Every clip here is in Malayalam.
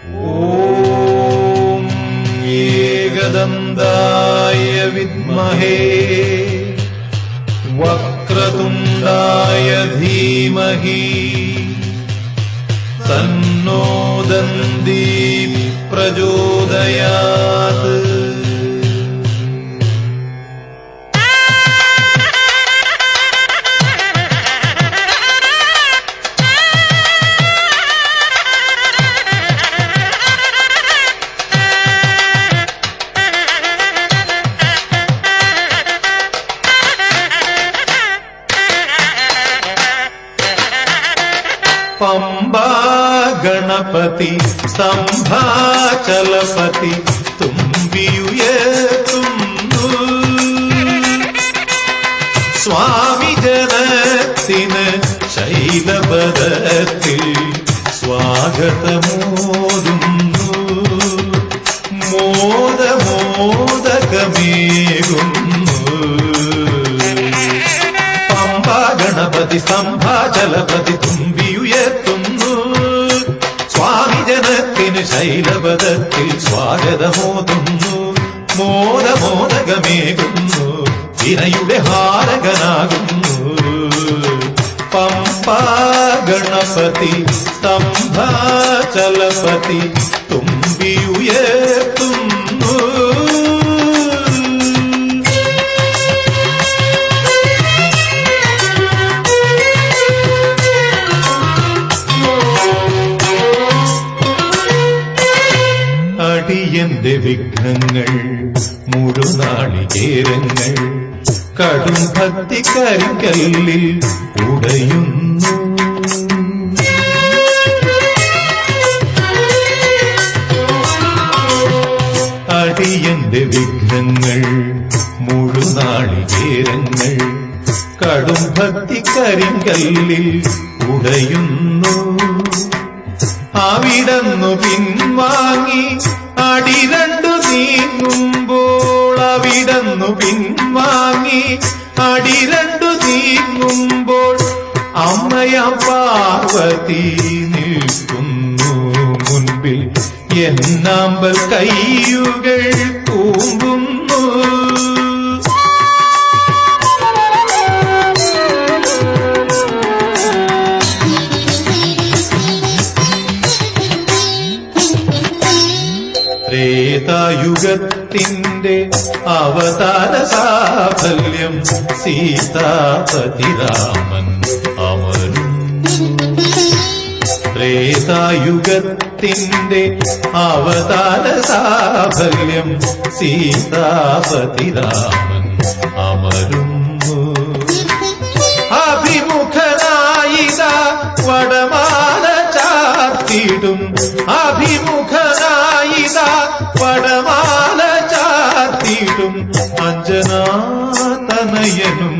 ഓം ഏകദന്തായ വിദ്മഹേ വക്രതുണ്ഡായ ധീമഹി തന്നോ ദന്തി പ്രചോദയാത്. പമ്പാ ഗണപതി സ്തംഭാചലപതി തുമ്പിയുയർത്തുന്നു. സ്വാമി ജനത്തിന് ശൈലപദത്തിൽ സ്വാഗതമോതുന്നു. മോദമോദകമേകുന്നു. പമ്പാ ഗണപതി സ്തംഭാചലപതി തുമ്പിയുയർത്തുന്നു. സ്വാമി ജനത്തിന് ശൈലപദത്തിൽ സ്വാഗതമോതുന്നു. മോദമോദകമേകുന്നു. വിനയുടെ ഹാരകനാകുന്നു. പമ്പാ ഗണപതി സ്തംഭാചലപതി തുമ്പിയുയർത്തുന്നു. അടിയന്റെ വിഘ്നങ്ങൾ മുഴുനാളികേരങ്ങൾ കടും ഭക്തി കരിക്കല്ലിൽ ഉടയുന്നു. അടിയന്റെ വിഘ്നങ്ങൾ മുഴുനാളികേരങ്ങൾ കടും ഭക്തി കരിക്കല്ലിൽ ഉടയുന്നു. അവിടന്നു പിൻവാങ്ങി അടിരണ്ടു നീങ്ങുമ്പോൾ, അവിടന്നു പിൻവാങ്ങി അടിരണ്ടു നീങ്ങുമ്പോൾ അമ്മയാം പാർവതി നിൽക്കുന്നു മുൻപിൽ. എന്നാമ്പൽ കയ്യുകൾ കൂമ്പുന്നു. ത്രേതായുഗത്തിന്റെ അവതാര സാഫല്യം സീതാപതി രാമൻ അമരുന്നു. ത്രേതായുഗത്തിന്റെ അവതാര സാഫല്യം സീതാപതി രാമൻ അമരുന്നു. അഭിമുഖനായിത വടമാല ചാർത്തിടും. അഭിമുഖനായിത വടമാല ചാർത്തിടും. അഞ്ജനാതനയനും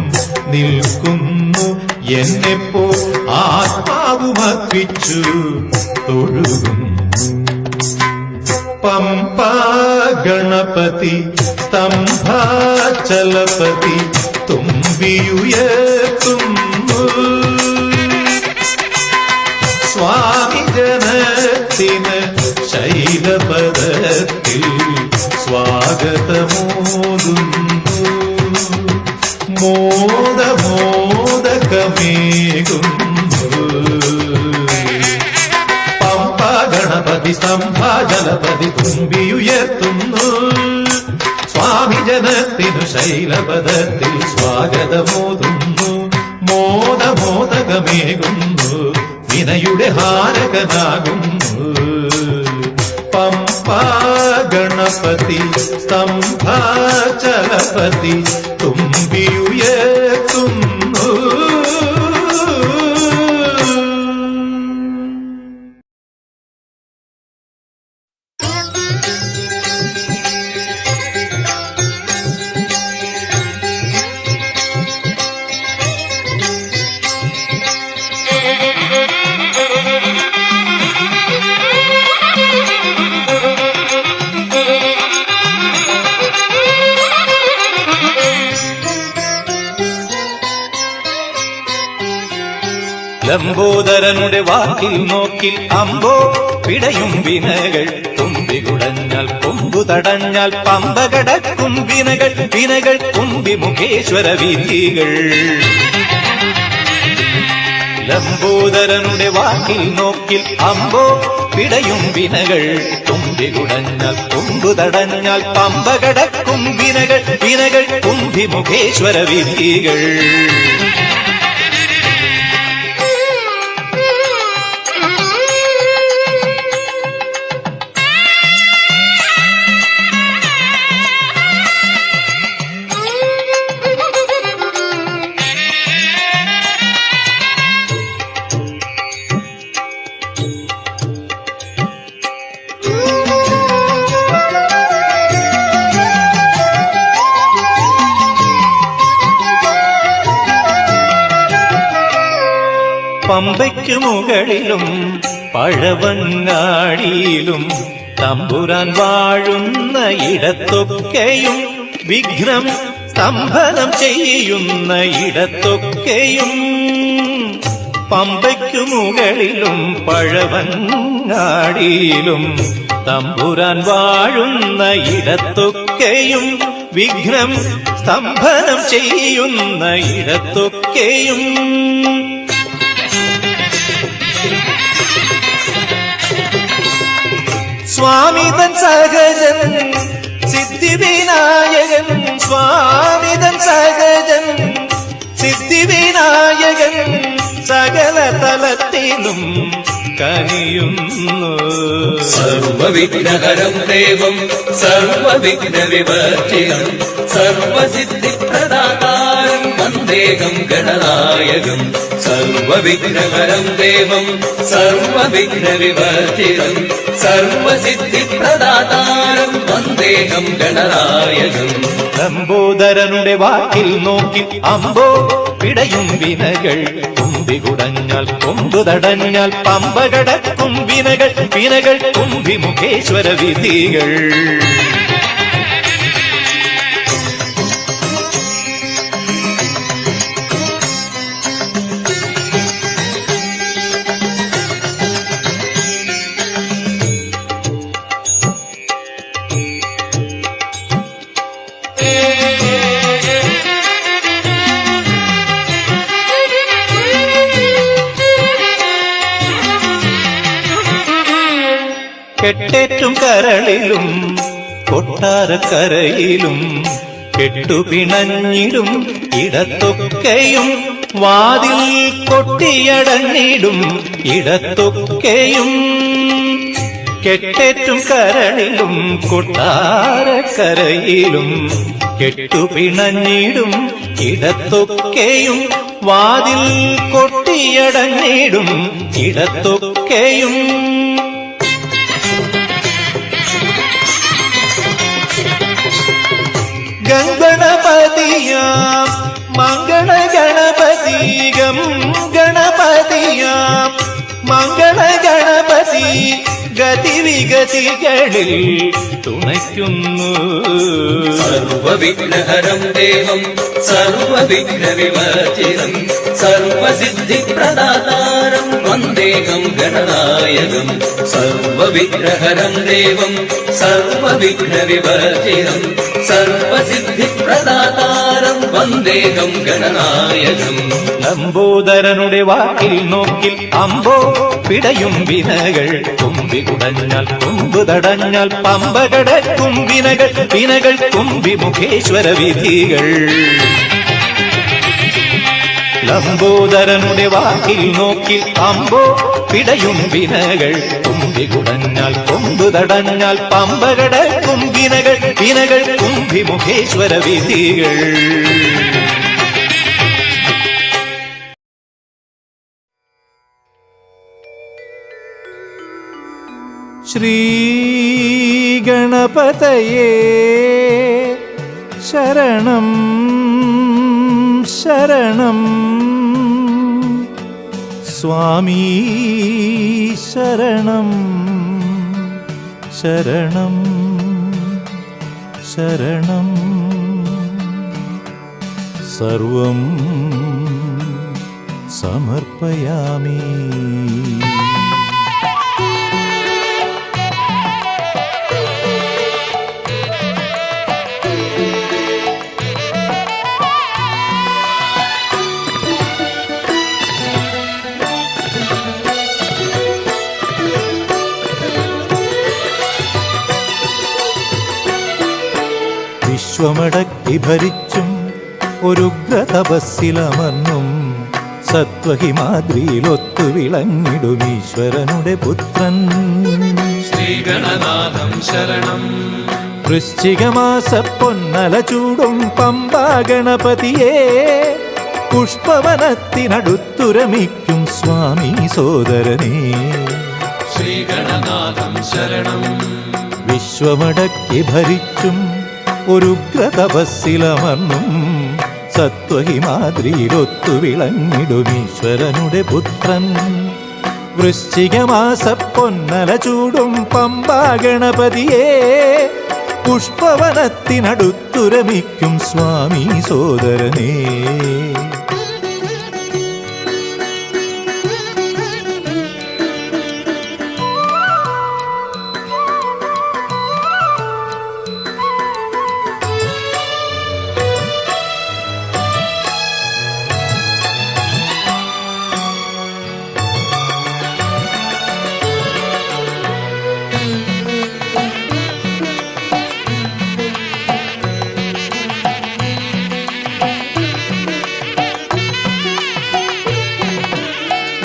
നിൽക്കുന്നു. എന്നെപ്പോ ആത്മാവുമർപ്പിച്ചു തൊഴുകുന്നു. പമ്പാ ഗണപതി സ്തംഭാചലപതി തുമ്പിയുയർത്തുന്നു. സ്വാമി ജനത്തിന് ശൈലപദത്തിൽ സ്വാഗതമോതുന്നു. മോദമോദകമേകുന്നു. പമ്പാ ഗണപതി സ്തംഭാചലപതി തുമ്പിയുയർത്തുന്നു. സ്വാമി ജനത്തിനു ശൈലപദത്തിൽ സ്വാഗതമോതുന്നു. മോദമോദകമേകുന്നു. വിനയുടെ ഹാരകനാകുന്നു. പമ്പാ ഗണപതി സ്തംഭാചലപതി തുമ്പിയുയർത്തുന്നു. ലംബോദരനുടെ വാക്കിൽ നോക്കിൽ അമ്പോ പിടയും വിനകൾ തുമ്പികുടഞ്ഞാൽ കൊമ്പു തടഞ്ഞാൽ പമ്പ കടക്കും വിനകൾ വിനകൾ കുമ്പി മുഖേശ്വര വിധികൾ ലംബോദരനുടെ വാക്കിൽ നോക്കിൽ അമ്പോ പിടയും വിനകൾ തുമ്പികുടഞ്ഞാൽ കൊമ്പു തടഞ്ഞാൽ പമ്പ കടക്കും വിനകൾ വിനകൾ കുമ്പി മുഖേശ്വര വിധികൾ പമ്പയ്ക്കു മുകളിലും പഴവങ്ങാടിയിലും തമ്പുരാൻ വാഴുന്ന ഇടത്തൊക്കെയും വിഘ്നം സ്തംഭനം ചെയ്യുന്ന ഇടത്തൊക്കെയും പമ്പയ്ക്കു മുകളിലും പഴവങ്ങാടിയിലും തമ്പുരാൻ വാഴുന്ന ഇടത്തൊക്കെയും വിഘ്നം സ്തംഭനം ചെയ്യുന്ന ഇടത്തൊക്കെയും സ്വാമിതൻ സഹജൻ സിദ്ധിവിനായകൻ സ്വാമിതൻ സഹജൻ സിദ്ധിവിനായകൻ സകല തലത്തിലും കനിയുന്നു സർവവിഘ്നഹരം ദേവം സർവവിഘ്ന വിവർജിതം സർവസിദ്ധിപ്രദാതാരം വന്ദേഹം ഗണനായകം സർവവിഘ്നഹരം ദേവം സർവവിഘ്ന വിവർജിതം സർവസിദ്ധിപ്രദാതാരം വന്ദേഹം ഗണനായകം ലംബോദരനുടെ വാക്കിൽ നോക്കി അമ്പോ പിടയും വിനകൾ തുമ്പികുടഞ്ഞാൽ കൊമ്പു തടഞ്ഞാൽ പമ്പ കടക്കും വിനകൾ വിനകൾ കുമ്പി മുഖേശ്വര വിധികൾ കെട്ടേറ്റും കരളിലും കൊട്ടാരക്കരയിലും കെട്ടുപിണഞ്ഞിടും ഇടത്തൊക്കെയും വാതിൽ കൊട്ടിയടഞ്ഞിടും ഇടത്തൊക്കെയും കെട്ടേറ്റും കരളിലും കൊട്ടാരക്കരയിലും കെട്ടുപിണഞ്ഞിടും ഇടത്തൊക്കെയും വാതിൽ കൊട്ടിയടഞ്ഞിടും ഇടത്തൊക്കെയും ഗണപതിയാം മംഗള ഗണപതി ഗണപതിയാം മംഗള ഗണപതി ഗതിവിഗതികളിൽ തുണയ്ക്കുന്നു സർവവിഘ്നഹരം ദേവം സർവവിഘ്ന വിവർജിതം സർവസിദ്ധിപ്രദാതാരം വന്ദേഹം ഗണനായകം സർവവിഘ്നഹരം ദേവം സർവവിഘ്ന വിവർജിതം സർവസിദ്ധിപ്രദാതാരം വന്ദേഹം ഗണനായകം ലംബോദരനുടെ വാക്കിൽ നോക്കിൽ അമ്പോ പിടയും വിനകൾ തുമ്പികുടഞ്ഞാൽ കൊമ്പു തടഞ്ഞാൽ പമ്പ കടക്കും വിനകൾ വിനകൾ കുമ്പി മുഖേശ്വര വിധികൾ ലംബോദരനുടെ വാക്കിൽ നോക്കിൽ അമ്പോ പിടയും വിനകൾ തുമ്പികുടഞ്ഞാൽ കൊമ്പു തടഞ്ഞാൽ പമ്പ കടക്കും വിനകൾ വിനകൾ കുമ്പി മുഖേശ്വര വിധികൾ ശ്രീ ഗണപതയേ ശരണം ശരണം സ്വാമി ശരണം ശരണം ശരണം സർവം സമർപ്പയാമി. വിശ്വമടക്കി ഭരിച്ചും ഒരുഗ്രതപസ്സിലമർന്നും സത്വഹിമാദ്രിയിലൊത്തു വിളങ്ങിടും ഈശ്വരനുടെ പുത്രൻ ശ്രീഗണനാഥം ശരണം. വൃശ്ചികമാസ പൊന്നല ചൂടും പമ്പാ ഗണപതിയെ പുഷ്പവനത്തിനടുത്തുരമിക്കും സ്വാമി സോദരനേ ശ്രീഗണനാഥം ശരണം. വിശ്വമടക്കി ഭരിച്ചും ഒരുഗ്രതപസ്സിലമർന്നും സത്വഹിമാദ്രിയിലൊത്തു വിളങ്ങിടും ഈശ്വരനുടെ പുത്രൻ വൃശ്ചികമാസ പൊന്നല ചൂടും പമ്പാ ഗണപതിയെ പുഷ്പവനത്തിനടുത്തുരമിക്കും സ്വാമി സോദരനേ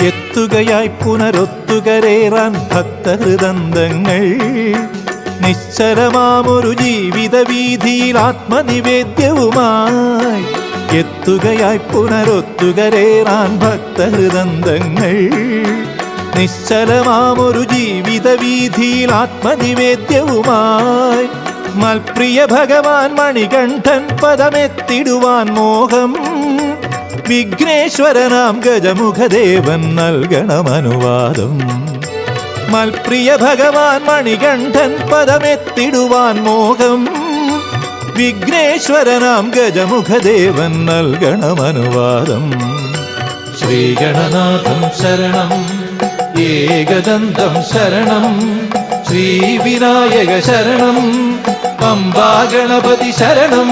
എത്തുകയായി പുനരൊത്തുകരേറാൻ ഭക്തഹൃദന്തങ്ങൾ നിശ്ചലമാമൊരു ജീവിത വീതിയിൽ ആത്മനിവേദ്യവുമായി എത്തുകയായി പുനരൊത്തുകരേറാൻ ഭക്തഹൃദന്തങ്ങൾ നിശ്ചലമാമൊരു ജീവിത വീതിയിൽ ആത്മനിവേദ്യവുമായി മൽപ്രിയ ഭഗവാൻ മണികണ്ഠൻ പദമെത്തിടുവാൻ മോഹം വിഘ്നേശ്വരനാം ഗജമുഖദേവൻ നൽകണമനുവാദം മൽപ്രിയ ഭഗവാൻ മണികണ്ഠൻ പദമെത്തിടുവാൻ മോഹം വിഘ്നേശ്വരനാം ഗജമുഖദേവൻ നൽകണമനുവാദം ശ്രീഗണനാഥം ശരണം ഏകദന്തം ശരണം ശ്രീവിനായക ശരണം പമ്പാ ഗണപതി ശരണം.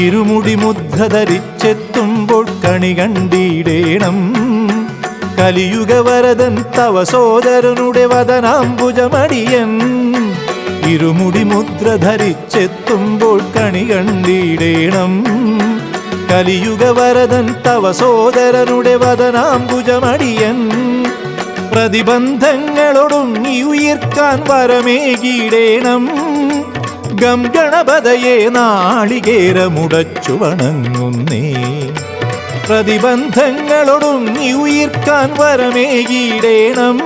ഇരുമുടി മുദ്ര ധരിച്ചെത്തുമ്പോൾ കണി കണ്ടിടേണം കലിയുഗവരദൻ തവ സോദരനുടെ വദനാംബുജമടിയൻ ഇരുമുടി മുദ്ര ധരിച്ചെത്തുമ്പോൾ കണി കണ്ടിടേണം കലിയുഗവരദൻ തവ സോദരനുടെ വദനാംബുജമടിയൻ പ്രതിബന്ധങ്ങളൊടുങ്ങി ഉയർക്കാൻ വരമേകിടേണം ഗം ഗണപതയെ നാളികേരമുടച്ചു വണങ്ങുന്നേ പ്രതിബന്ധങ്ങളൊടുങ്ങി ഉയർക്കാൻ വരമേകിടേണം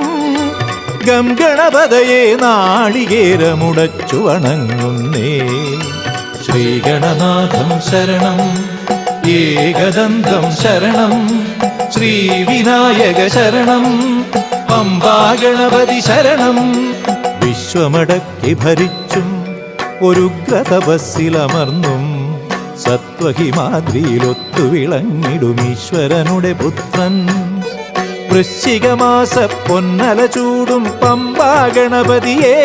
ഗം ഗണപതയെ നാളികേരമുടച്ചു വണങ്ങുന്നേ ശ്രീഗണനാഥം ശരണം ഏകദന്തം ശരണം ശ്രീവിനായക ശരണം പമ്പാ ഗണപതി ശരണം. വിശ്വമടക്കി ഭരിച്ചും ഒരുഗ്രതപസ്സിലമർന്നും സത്വഹിമാദ്രിയിലൊത്തു വിളങ്ങിടും ഈശ്വരനുടെ പുത്രൻ വൃശ്ചികമാസ പൊന്നല ചൂടും പമ്പാ ഗണപതിയെ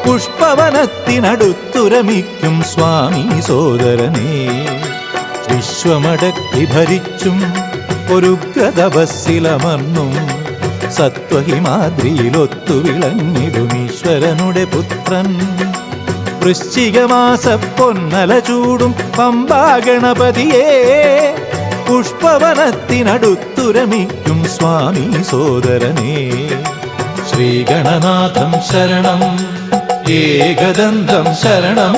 പുഷ്പവനത്തിനടുത്തുരമിക്കും സ്വാമി സോദരനേ വിശ്വമടക്കി ഭരിച്ചും ഒരുഗ്രതപസ്സിലമർന്നും സത്വഹിമാദ്രിയിലൊത്തു വിളങ്ങിടും ഈശ്വരനുടെ പുത്രൻ വൃശ്ചികമാസ പൊന്നല ചൂടും പമ്പാ ഗണപതിയെ പുഷ്പവനത്തിനടുത്തുരമിക്കും സ്വാമി സോദരനേ ശ്രീഗണനാഥം ശരണം ഏകദന്തം ശരണം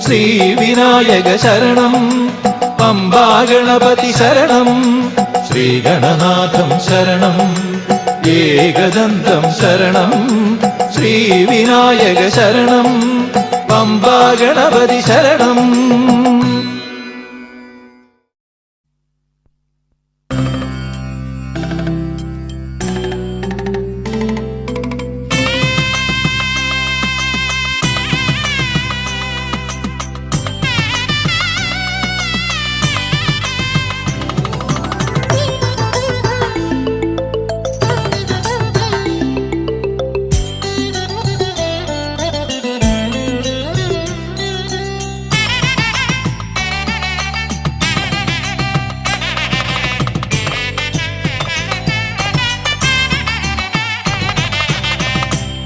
ശ്രീവിനായക ശരണം പമ്പാഗണപതി ശരണം, ശ്രീഗണനാഥം ശരണം, ഏകദന്തം ശരണം, ശ്രീവിനായക ശരണം, പമ്പാഗണപതി ശരണം.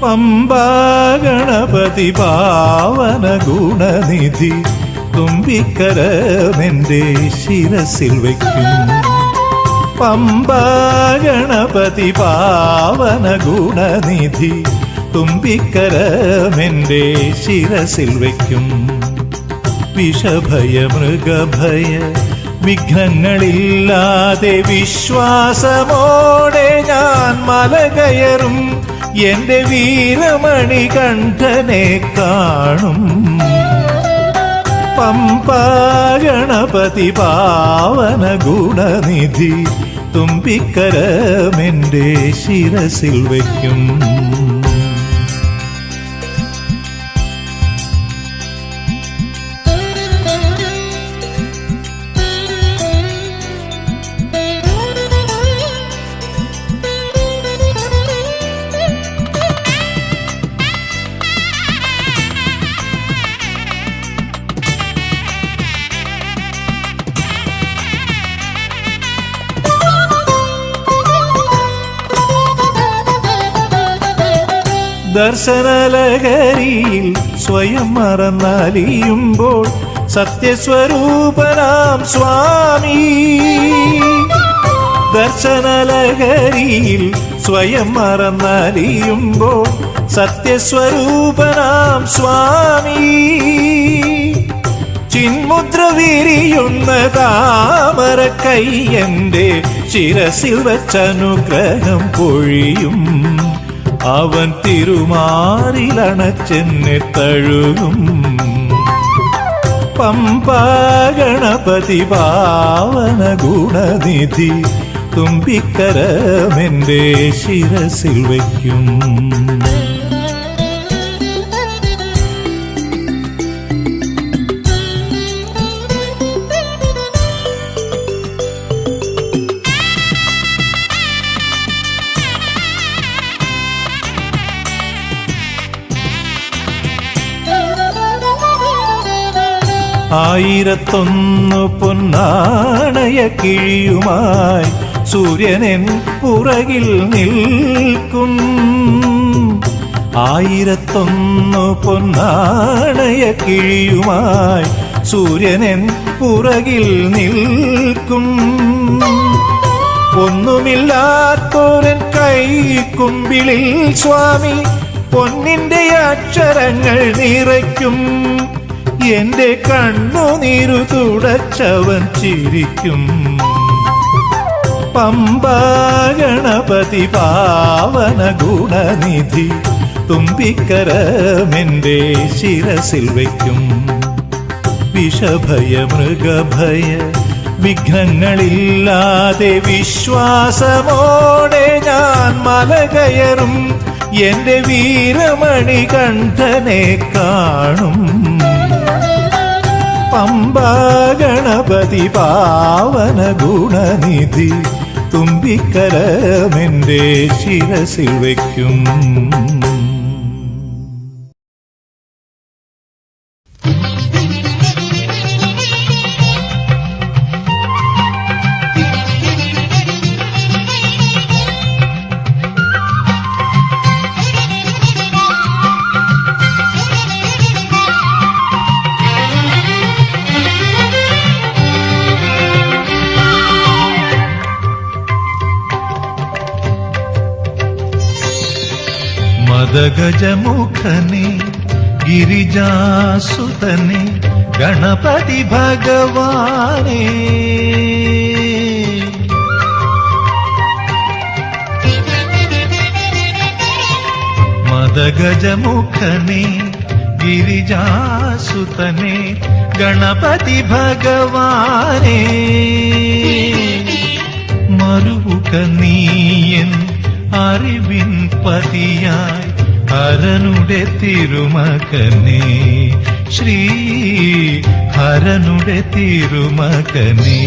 പമ്പാഗണപതി പാവന ഗുണനിധി തുമ്പിക്കരമെന്റെ ശിരസിൽ വയ്ക്കും. പമ്പാഗണപതി പാവന ഗുണനിധി തുമ്പിക്കരമെന്റെ ശിരസിൽ വയ്ക്കും. വിഷഭയ മൃഗഭയ വിഘ്നങ്ങളില്ലാതെ വിശ്വാസമോടെ ഞാൻ മല കയറും. എന്റെ വീരമണി കണ്ഠനെ കാണും. പമ്പാഗണപതി പാവന ഗുണനിധി തുമ്പിക്കരമെന്റെ ശിരസിൽ വയ്ക്കും. ദർശനലഹരിയിൽ സ്വയം മറന്നലിയുമ്പോൾ സത്യസ്വരൂപനാം സ്വാമി. ദർശനലഹരിയിൽ സ്വയം മറന്നലിയുമ്പോൾ സത്യസ്വരൂപനാം സ്വാമി. ചിന്മുദ്ര വിരിയുന്ന താമര കൈയന്റെ ശിരസിൽ വച്ചനുഗ്രഹം പൊഴിയും. അവൻ തിരുമാറിലണച്ചെന്നെ തഴുകും. പമ്പാഗണപതി പാവന ഗുണനിധി തുമ്പിക്കരമെന്റെ ശിരസിൽ വയ്ക്കും. ആയിരത്തൊന്നു പൊന്നാണയ കിഴിയുമായി സൂര്യനൻ പുറകിൽ നിൽക്കും. ആയിരത്തൊന്നു പൊന്നാണയ കിഴിയുമായി സൂര്യനൻ പുറകിൽ നിൽക്കും. ഒന്നുമില്ലാത്തോരൻ കൈക്കുമ്പിളിൽ സ്വാമി പൊന്നിന്റെ അക്ഷരങ്ങൾ നിറയ്ക്കും. എന്റെ കണ്ണുനീരു തുടച്ചവൻ ചിരിക്കും. പമ്പാഗണപതി പാവന ഗുണനിധി തുമ്പിക്കരമെന്റെ ശിരസിൽ വയ്ക്കും. വിഷഭയ മൃഗഭയ വിഘ്നങ്ങളില്ലാതെ വിശ്വാസമോടെ ഞാൻ മല കയറും. എന്റെ വീരമണി കണ്ഠനെ കാണും. പമ്പാഗണപതി പാവന ഗുണനിധി തുമ്പിക്കരമെന്റെ ശിരസിൽ വയ്ക്കും. മദഗജമുഖനെ ഗിരിജാസുതനെ ഗണപതി ഭഗവാനേ. മദഗജമുഖനേ ഗിരിജാസുതനേ ഗണപതി ഭഗവാനേ. മറുവുക നീയൻ അറിവിൻ പതിയായി ഹരനുടെ തിരുമകനേ. ശ്രീ ഹരനുടെ തിരുമകനേ.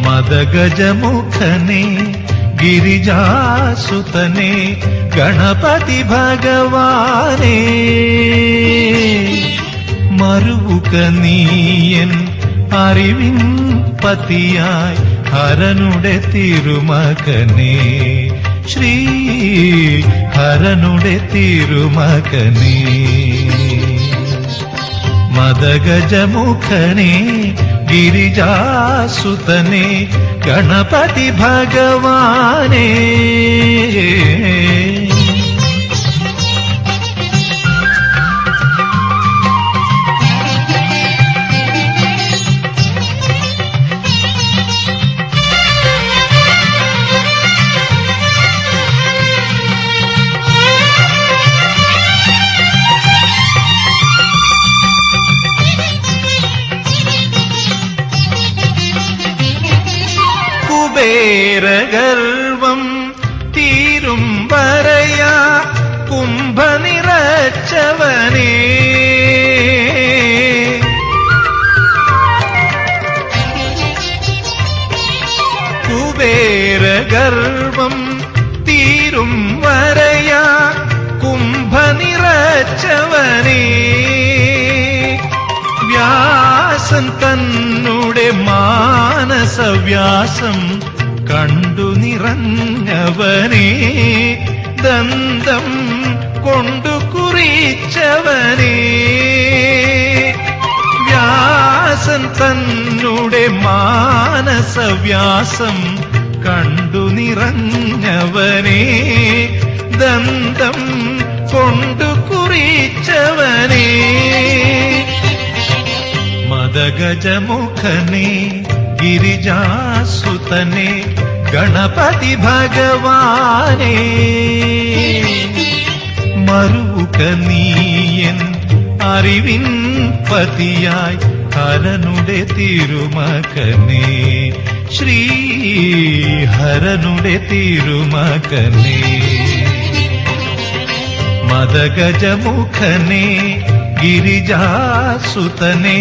മദഗജമുഖനേ ഗിരിജാസുതനേ ഗണപതി ഭഗവാനേ. മറുവുക നീയൻ അറിവിൻ പതിയായി ഹരനുടെ തിരുമകനേ. ശ്രീ ഹരനുടെ തിരുമകനേ. മദഗജമുഖനേ ഗിരിജാസുതനേ ഗണപതി ഭഗവാനേ. കുബേരഗർവം തീരും വരയാ കുംഭ നിറച്ചവനേ. കുബേരഗർവം തീരും വരയാ കുംഭ നിറച്ചവനേ. വ്യാസൻ തന്നുടെ മാനസവ്യാസം കണ്ടു നിറഞ്ഞവനേ. ദന്തം കൊണ്ടു കുറിച്ചവനേ. വ്യാസൻ തന്നുടെ മാനസവ്യാസം കണ്ടു നിറഞ്ഞവനേ. ദന്തം കൊണ്ടു കുറിച്ചവനേ. മദഗജമുഖനേ ഗിരിജാസുതനേ ഗണപതി ഭഗവാനേ. മറുവുക നീയൻ അറിവിൻ പതിയായി ഹരനുടെ തിരുമകനേ. ശ്രീ ഹരനുടെ തിരുമകനേ. മദഗജമുഖനേ ഗിരിജാസുതനേ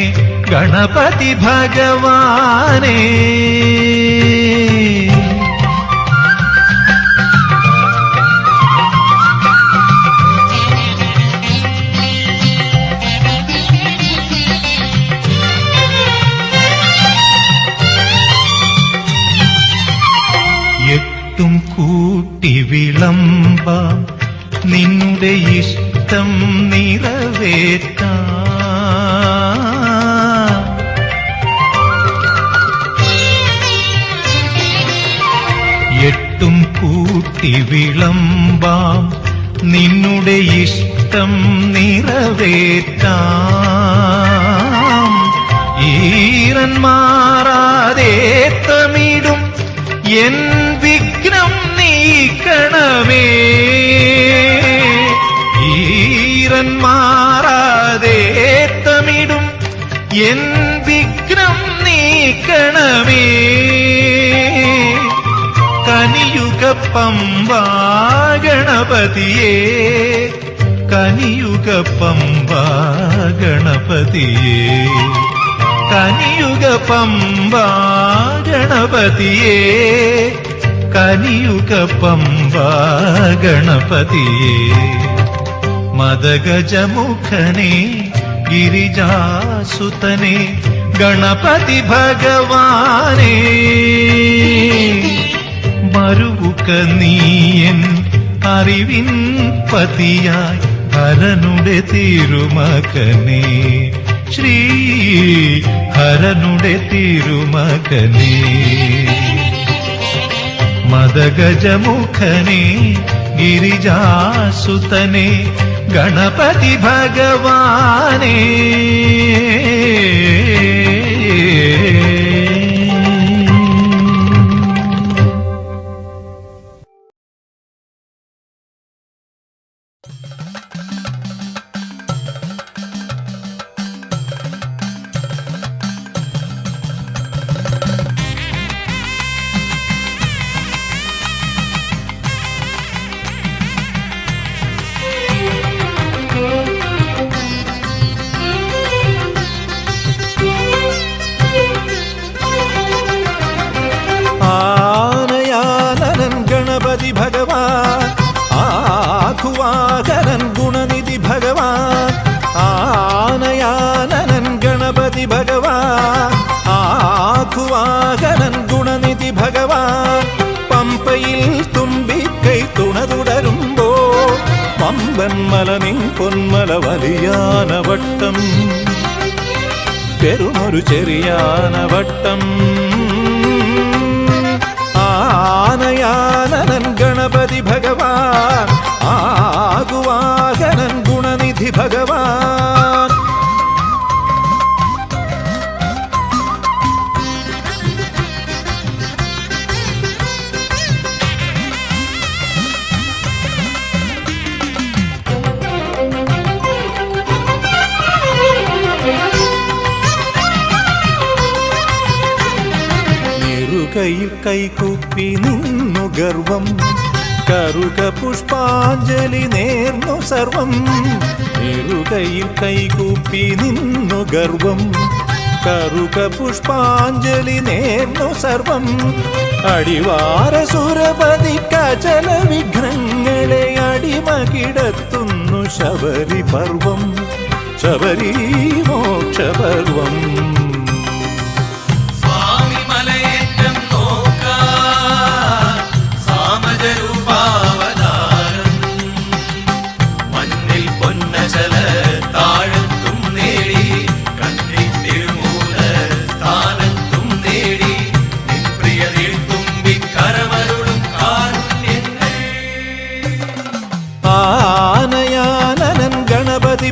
ഗണപതി ഭഗവാനേ. എട്ടും കൂട്ടി വിളമ്പാം നിന്നുടെ ഇഷ്ടം നിറവേറ്റാം. എട്ടും കൂട്ടി വിളമ്പാം നിന്നുടെ ഇഷ്ടം നിറവേറ്റാം. ഈറൻ മാറാതെ തമിടും എൻ വിഘ്നം നീക്കണമേ. ഈറൻ മാറാതെ തമിടും എൻ വിഘ്നം നീക്കണമേ. കനിയുക പമ്പാ ഗണപതിയേ. കനിയുക പമ്പാ ഗണപതിയേ. കനിയുക പമ്പാ ഗണപതിയേ. കനിയുക പമ്പാ ഗണപതിയേ. മദഗജമുഖനേ ഗിരിജാസുതനേ ഗണപതി ഭഗവാനേ. മറുവുക നീയൻ അറിവിൻ പതിയായി ഹരനുടെ തിരുമകനേ. ശ്രീ ഹരനുടെ തിരുമകനേ. മദഗജമുഖനേ ഗിരിജാസുതനേ ഗണപതി ഭഗവാനേ ഭഗവാൻ ആഘുവാകനൻ ഗുണനിധി ഭഗവാൻ ആനയാനനൻ ഗണപതി ഭഗവാൻ ആഘുവാകനൻ ഗുണനിധി ഭഗവാൻ പമ്പയിൽ തുമ്പിക്കൈ തുണ തുടരുമ്പോ പമ്പൻ മലനിൻ പൊന്മല വലിയാനവട്ടം പെരുമൊരു ചെറിയാനവട്ടം ആനയാനനൻ ഗണപതി ഭഗവാൻ ആകുവാകനൻ ഗുണനിധി ഭഗവാൻ കയ്യിൽ കൈകൂപ്പി നിന്നു ഗർവം കറുക പുഷ്പാഞ്ജലി നേർന്നു സർവം കയ്യിൽ കൈകൂപ്പി നിന്നു ഗർവം കറുക പുഷ്പാഞ്ജലി നേർന്നു സർവം അടിവാര സുരപതി കചല വിഘ്നങ്ങളെ അടിമ കിടത്തുന്നു ശബരി പർവം ശബരി മോക്ഷപർവം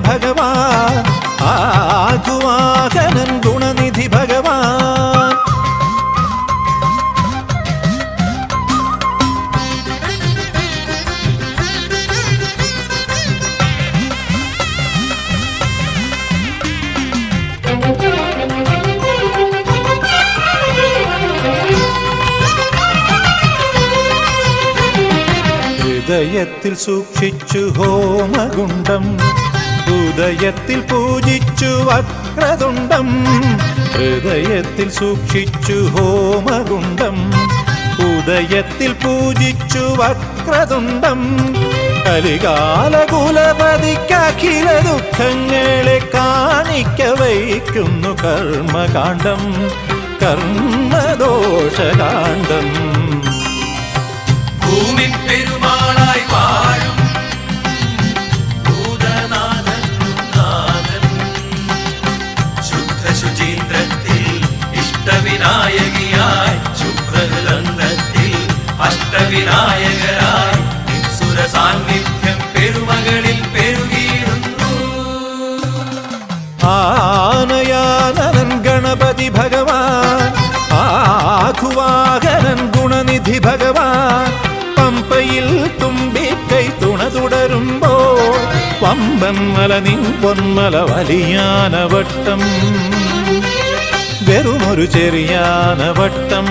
ഭഗവാൻ ആഘുവാകനൻ ഗുണനിധി ഭഗവാൻ ഹൃദയത്തിൽ സൂക്ഷിച്ചു ഹോമകുണ്ഡം ഹൃദയത്തിൽ പൂജിച്ചു വക്രതുണ്ടം ഹൃദയത്തിൽ സൂക്ഷിച്ചു ഹോമകുണ്ഡം ഹൃദയത്തിൽ പൂജിച്ചു വക്രതുണ്ടം കലികാല കുലപതിക്കഖില ദുഃഖങ്ങളെ കാണിക്ക വയ്ക്കുന്നു കർമ്മകാണ്ഡം കർമ്മദോഷകാണ്ഡം ഭൂമി പെരുമാളായി വാഴും ശുചീന്ദ്രത്തിൽ ഇഷ്ടവിനായകിയായി ശുഭ്രഹൃദന്തത്തിൽ അഷ്ടവിനായകരായി സുര സാന്നിധ്യം പെരുമകളിൽ പെരുകിയിരുന്നു ആനയാനനൻ ഗണപതി ഭഗവാൻ ആഘുവാകനൻ ഗുണനിധി ഭഗവാൻ പമ്പയിൽ തുമ്പിക്കൈ തുണ തുടരുമ്പോ പമ്പൻ മലനിൻ പൊന്മല വലിയാനവട്ടം വെറുമൊരു ചെറിയാനവട്ടം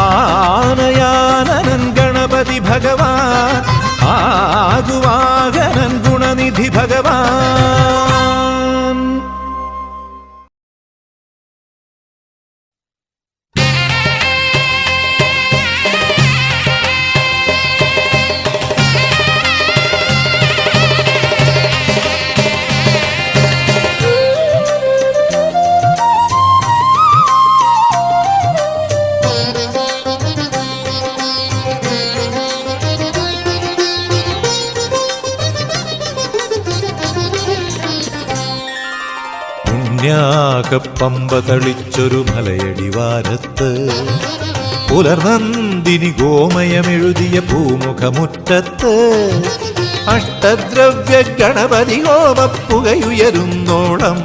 ആനയാനനൻ ഗണപതി ഭഗവാൻ ആകുവാകനൻ ഗുണനിധി ഭഗവാൻ പമ്പ തളിച്ചൊരു മലയടിവാരത്ത് പുലർനന്ദിനി ഗോമയമെഴുതിയ പൂമുഖമുറ്റത്ത് അഷ്ടദ്രവ്യ ഗണപതി ഹോമപ്പുകയുയരുന്നോളം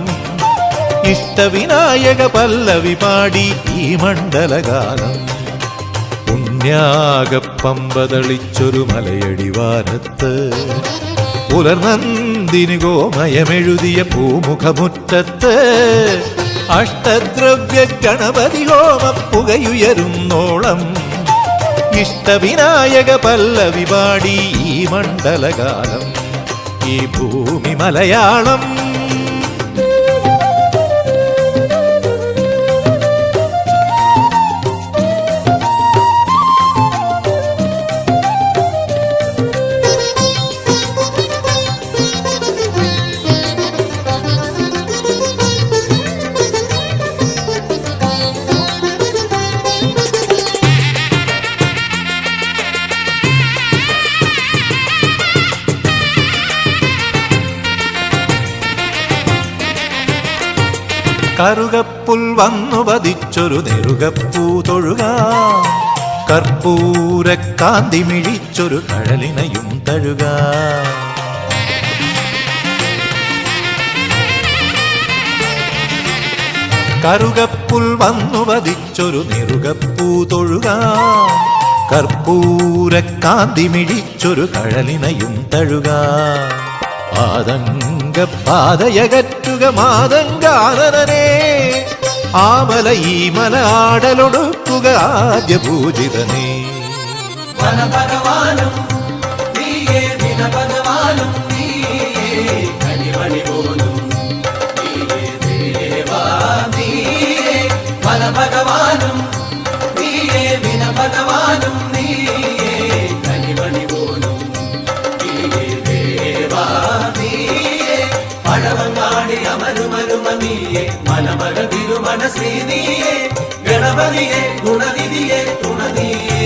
ഇഷ്ടവിനായക പല്ലവി പാടി ഈ മണ്ഡലകാലം. പുണ്യാകപ്പമ്പതളിച്ചൊരു മലയടിവാരത്ത് പുലർനന്ദിനി ഗോമയമെഴുതിയ പൂമുഖമുറ്റത്ത് അഷ്ടദ്രവ്യ ഗണപതി ഹോമപ്പുകയുയരുന്നോളം ഇഷ്ടവിനായക പല്ലവി പാടി ഈ മണ്ഡലകാലം. ഈ ഭൂമി മലയാളം. കറുകപ്പുൽ വന്നു പതിച്ചൊരു നെറുകപ്പൂ തൊഴുക കർപ്പൂരക്കാന്തി മിഴിച്ചൊരു കഴലിനയും തഴുക. കറുകപ്പുൽ വന്നു പതിച്ചൊരു നെറുകപ്പൂ തൊഴുക കർപ്പൂരക്കാന്തി മിഴിച്ചൊരു കഴലിനയും തഴുക. ആതങ്കപാതയകറ്റുക മാതങ്കാനനേ ആമല ഈ മല ആടലൊടുക്കുക ആദ്യ പൂജിതനേ. വനഭഗവാനും നീയേ വിനഭഗവാനും നീയേ കണിമണി പോലും നീയേ ദേവാ നീയേ. വനഭഗവാനും നീയേ വിനഭഗവാനും നീയേ കണിമണി പോലും നീയേ ദേവാ നീയേ. പഴവങ്ങാടി അമരുമരുമ നീയേ മനമല തിരുമണ ശ്രീ നീയേ ഗണപതിയെ ഗുണനിധിയെ തുണനീയേ.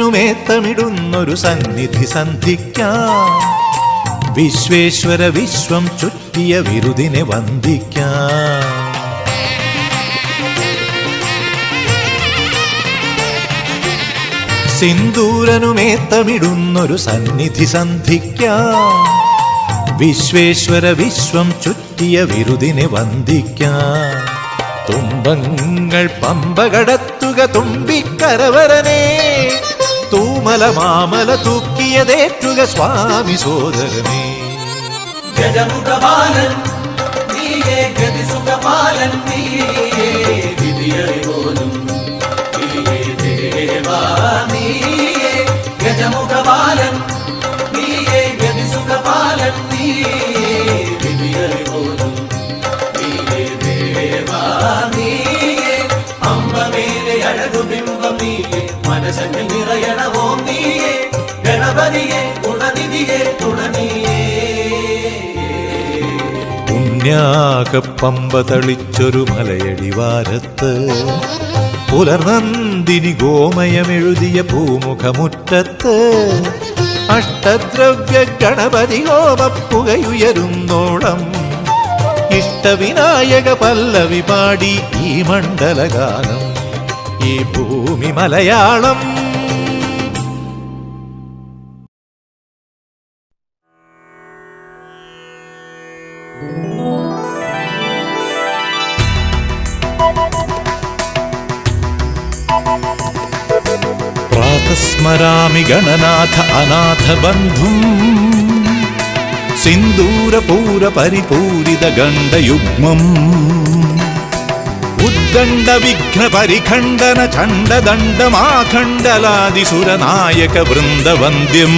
സിന്ദൂരനുമേത്തമിടുന്നൊരു സന്നിധി സന്ധിക്കാം വിശ്വേശ്വര വിശ്വം ചുറ്റിയ വിരുദിനെ വന്ദിക്കാം. സിന്ദൂരനുമേത്തമിടുന്നൊരു സന്നിധി സന്ധിക്കാം വിശ്വേശ്വര വിശ്വം ചുറ്റിയ വിരുദിനെ വന്ദിക്കാം. തുമ്പങ്ങൾ പമ്പ കടത്തുക തുമ്പിക്കരവരനെ തൂമല മാമല തൂക്കിയതേറ്റുക സ്വാമി സോദരനെ. ഗജമുഖപാലൻ നീയേ ഗതിസുഖപാലൻ നീയേ വിധിയറിവോലും നീയേ ദേവാ നീയേ. ഗജമുഖപാലൻ നീയേ ഗതിസുഖപാലൻ നീയേ വിധിയറിവോലും നീയേ ദേവാ നീയേ. അമ്പമേലെ അഴകുബിംബം നീയേ മനസ്സങ്ങിൽ നിറയണവോ നീയേ ഗണപതിയെ ഗുണനിധിയെ തുണനീയേ. പുണ്യാകപ്പമ്പ തളിച്ചൊരു മലയടിവാരത്ത് പുലർനന്ദിനി ഗോമയമെഴുതിയ പൂമുഖമുറ്റത്ത് അഷ്ടദ്രവ്യ ഗണപതി ഹോമപ്പുകയുയരുന്നോളം ഇഷ്ടവിനായക പല്ലവി പാടി ഈ മണ്ഡലകാലം. ഈ ഭൂമി മലയാളം. പ്രാതസ്മരാമി ഗണനാഥ അനാഥ ബന്ധും സിന്ദൂരപൂര പരിപൂരിത ഗണ്ഡയുഗ്മം ഉദ്ദണ്ഡ വിഘ്ന പരിഖണ്ഡന ചണ്ഡദണ്ഡമാഖണ്ഡലാദിസുരനായക വൃന്ദവന്ദ്യം.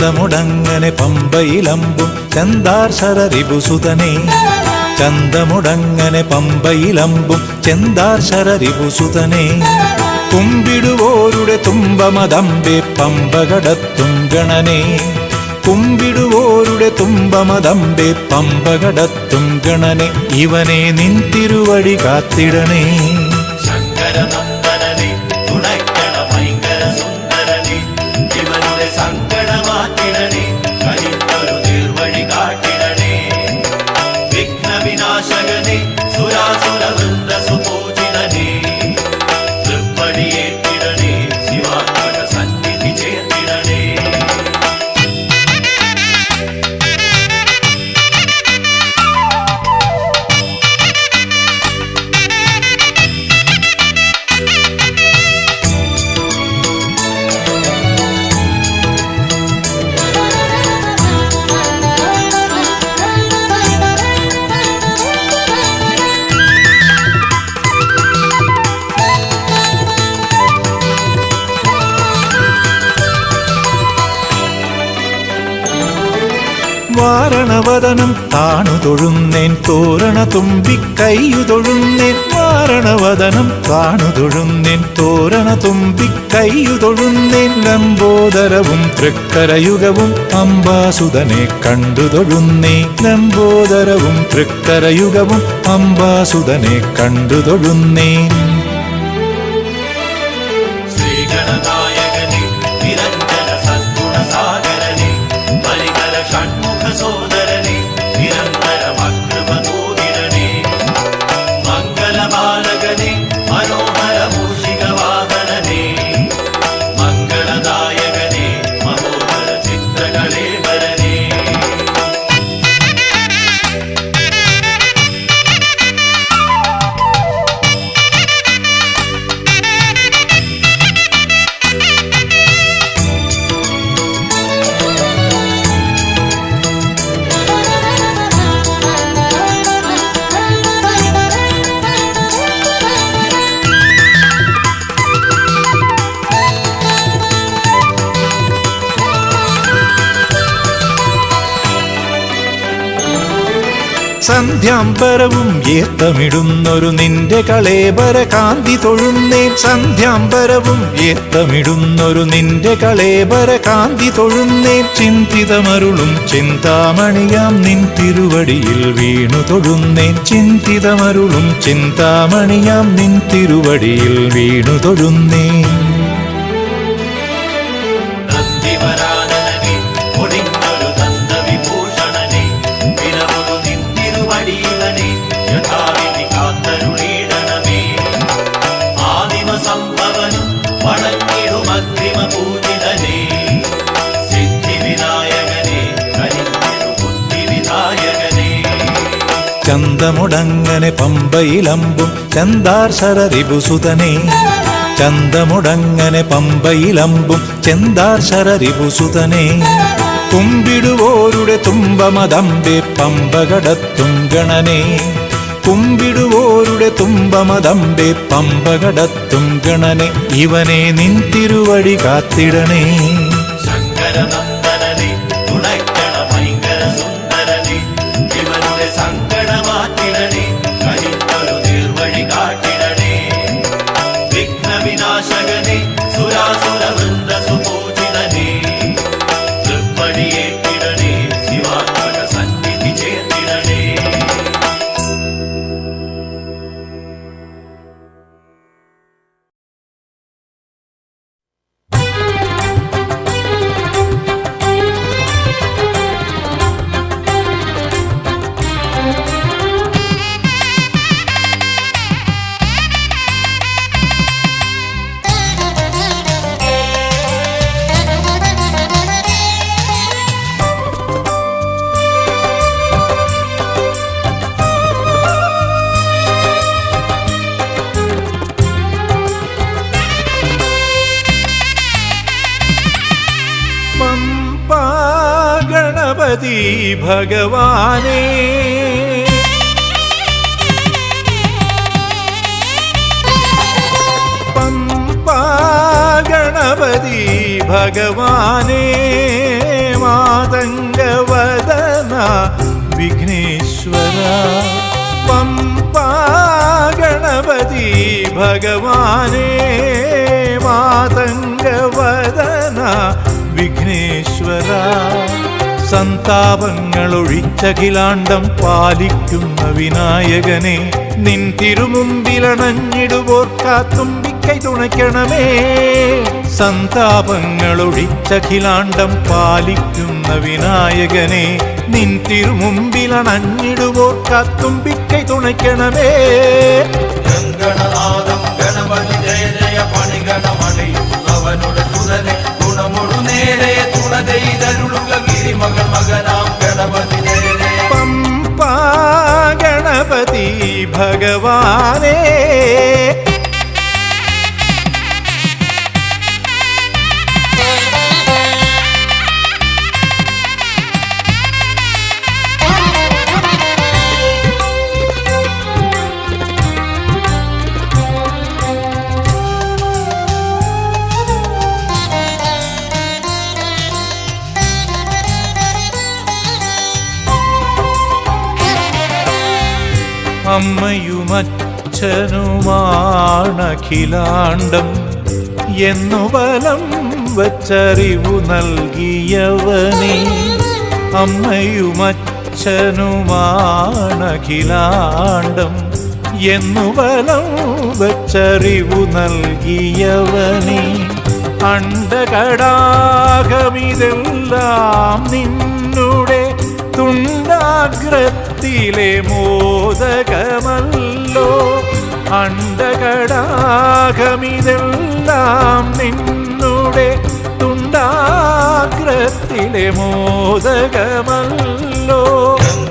ചന്തമുടങ്ങനെ പമ്പയിലമ്പും ചന്ദാർശരരിപുസുതനേ ചന്തമുടങ്ങനെ പമ്പയിലമ്പും ചെന്താർശരരിപുസുതനേ കുമ്പിടുവോരുടെ തുമ്പമതമ്പെ പമ്പകടത്തും ഗണനേ കുമ്പിടുവോരുടെ തുമ്പമതമ്പെ പമ്പകടത്തും ഗണനെ ഇവനെ നിൻ തിരുവടി കാത്തിടണേ. ശങ്കരനന്ദനനെ തുണയ്ക്കണ ഭയങ്കര സുന്ദരനെ ഇവരുടെ സങ്കടമാക്കിടണേ കനിത്തൊരു നിർവഴി കാട്ടിടണേ. വിഘ്നവിനാശകനെ സുരാസുര വൃന്ദ സുപൂജിതനെ തൃപ്പടിയേറ്റിടണേ ശിവാത്മക സന്നിധി ചേർത്തിടണേ. വാരണവദനം താണു തൊഴുന്നേൻ തോരണ തുമ്പിക്കയ്യു തൊഴുന്നേൻ വാരണവദനം താണു തൊഴുന്നേൻ തോരണ തുമ്പിക്കയ്യു തൊഴുന്നേൻ ലംബോദരവും തൃക്കരയുഗവും അംബാസുതനെ കണ്ടു തൊഴുന്നേ ലംബോദരവും തൃക്കരയുഗവും അംബാസുതനെ കണ്ടു തൊഴുന്നേ. ശ്രീഗണനായകനെ നിരഞ്ജന സദ്ഗുണസാഗരനെ പരികര ഷൺമുഖ സോദരനെ നിരന്തരമകൃപനൂതിരനെ മംഗളബാലകനെ മനോഹര മൂഷികവാഹനനെ മംഗളദായകനെ മഹോദര ചിത്രകളേവരനെ. സന്ധ്യാംബരവും ഏത്തമിടുന്നൊരു നിന്റെ കളേബര കാന്തി തൊഴുന്നേൻ സന്ധ്യാംബരവും ഏത്തമിടുന്നൊരു നിന്റെ കളേബര കാന്തി തൊഴുന്നേൻ ചിന്തിതമരുളും ചിന്താമണിയാം നിൻ തിരുവടിയിൽ വീണു തൊഴുന്നേൻ ചിന്തിതമരുളും ചിന്താമണിയാം നിൻ തിരുവടിയിൽ വീണു തൊഴുന്നേൻ. നന്ദിവരാനനെ ഒടിഞ്ഞൊരു ദന്തവിഭൂഷണനെ വിലവുതു നിന്നിരുവടിയിവനെ യഥാവിധി കാത്തരുളീടണമേ. ആദിമ സംഭവനും വണങ്ങിടുമഗ്രിമ പൂജിതനെ സിദ്ധിവിനായകനെ കനിഞ്ഞിരു ബുദ്ധിവിനായകനെ. ചന്തമുടങ്ങനെ പമ്പയിലമ്പും ചന്ദാർശരരിപുസുതനേ ചന്തമുടങ്ങനെ പമ്പയിലമ്പും ചെന്താർശരരിപുസുതനേ കുമ്പിടുവോരുടെ തുമ്പമതമ്പെ പമ്പകടത്തും ഗണനേ കുമ്പിടുവോരുടെ തുമ്പമതമ്പെ പമ്പകടത്തും ഗണനെ ഇവനെ നിൻ തിരുവടി കാത്തിടണേ. ശങ്കരനന്ദനനെ തുണയ്ക്കണ ഭയങ്കര സുന്ദരനെ ഇവരുടെ സങ്കടമാക്കിടണേ കനിത്തൊരു നിർവഴി കാട്ടിടണേ. വിഘ്നവിനാശകനെ സുരാസുര വൃന്ദ സുപൂജിതനെ തൃപ്പടിയേറ്റിടണേ ശിവാത്മക സന്നിധി ചേർത്തിടണേ. പമ്പാ ഗണപതി ഭഗവാനേ പമ്പാ ഗണപതി ഭഗവാനേ മാതംഗവദന വിഘ്നേശ്വര പമ്പാ ഗണപതി ഭഗവാനേ മാതംഗവദന വിഘ്നേശ്വര സന്താപങ്ങളൊഴിച്ചഖിലാണ്ടം പാലിക്കുന്ന വിനായകനെ നിൻ തിരുമുമ്പിലണഞ്ഞിടുവോർ കാത്തുമ്പിക്കൈ തുണയ്ക്കണമേ സന്താപങ്ങളൊഴിച്ചഖിലാണ്ടം പാലിക്കുന്ന വിനായകനെ നിൻ തിരുമുമ്പിലണഞ്ഞിടുവോർ കാത്തുമ്പിക്കൈ തുണയ്ക്കണമേ ഗണനാഥം ഗണപതി ജയ ജയ പണിഗണമണിയും അവനുടെ സുതനെ ഗുണമൊടു നേരെ തുണതെയ്തരുളുക ഗിരിമകൾ മകനാം ഗണപതി ജയ ജയ പമ്പാ ഗണപതി ഭഗവാനേ അമ്മയുമച്ഛനുമാണഖിലാണ്ടം എന്നു ബലം വച്ചറിവു നൽകിയവനേ അമ്മയുമച്ഛനുമാണഖിലാണ്ടം എന്നു ബലം വച്ചറിവു നൽകിയവനേ അണ്ടകടാകമിതെല്ലാം നിന്നുടെ തുണ്ടാഗ്രത്തിലെ മോദകമല്ലോ അണ്ടകടാകമിതെല്ലാം നിന്നുടെ തുണ്ടാഗ്രത്തിലെ മോദകമല്ലോ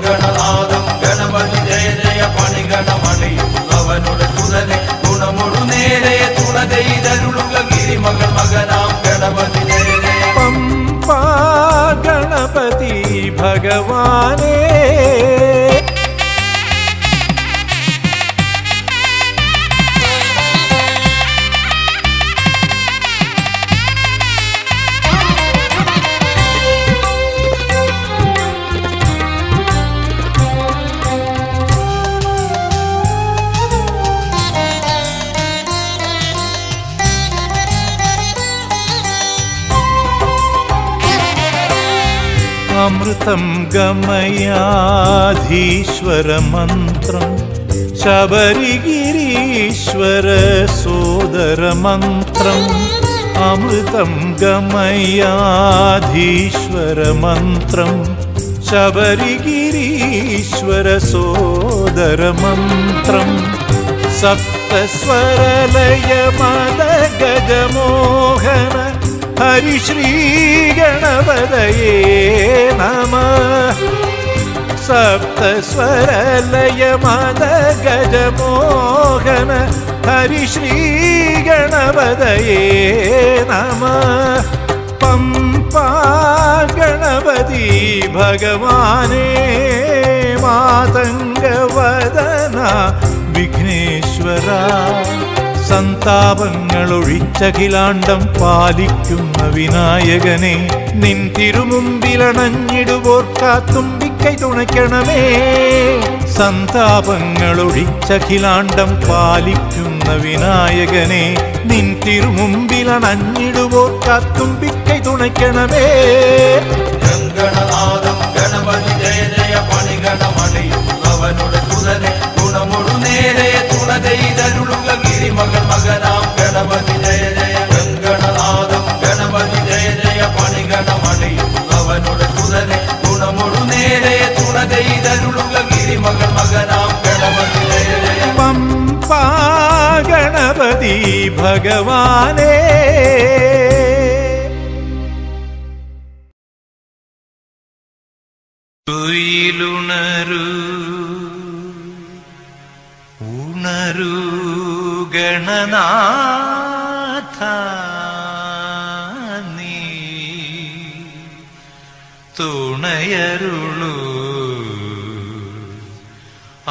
ഗണനാഥം ഗണപതി ജയ ജയ പണിഗണമണിയും അവനുടെ സുതനെ ഗുണമൊടു നേരെ തുണതെയ്തരുളുക ഗിരിമകൾ മകനാം ഗണപതി ജയ ജയ പമ്പാ ഗണപതി ഭഗവാനേ അമൃതം ഗമയാധീശ്വര മന്ത്രം ശബരിഗിരീശ്വര സോദര മന്ത്രം അമൃതം ഗമയാധീശ്വര മന്ത്രം ശബരിഗിരീശ്വര സോദര മന്ത്രം സപ്തസ്വരലയ മദ ഗജമോഹന ഹരിശ്രീ ഗണപതയേ നമഃ സപ്തസ്വരലയ മദ ഗജമോഹന ഹരിശ്രീ ഗണപതയേ നമഃ പമ്പാ ഗണപതി ഭഗവാനേ മാതംഗവദന വിഘ്നേശ്വര സന്താപങ്ങളൊഴിച്ചഖിലാണ്ടം പാലിക്കുന്ന വിനായകനെ നിൻ തിരുമുമ്പിലണഞ്ഞിടുവോർ കാത്തുമ്പിക്കൈ തുണയ്ക്കണമേ സന്താപങ്ങളൊഴിച്ചഖിലാണ്ടം പാലിക്കുന്ന വിനായകനെ നിൻ തിരുമുമ്പിലണഞ്ഞിടുവോർ കാത്തുമ്പിക്കൈ തുണയ്ക്കണമേ ഗണനാഥം ഗണപതി ജയ ജയ പണിഗണമണിയും അവനുടെ സുതനെ ഗുണമൊടു നേരെ തുണതെയ്തരുളുക ഗിരിമകൾ മകനാം ഗണപതി ജയ ജയ ഗണനാഥം ഗണപതി ജയ ജയ പണിഗണമണിയും അവനുടെ സുതനെ ഗുണമൊടു നേരെ തുണതെയ്തരുളുക ഗിരിമകൾ മകനാം ഗണപതി ജയ ജയ പമ്പാ ഗണപതി ഭഗവാനേ തുയിലുണരൂ ഉണരൂ ഗണനാഥ നീ തുണയരുളൂ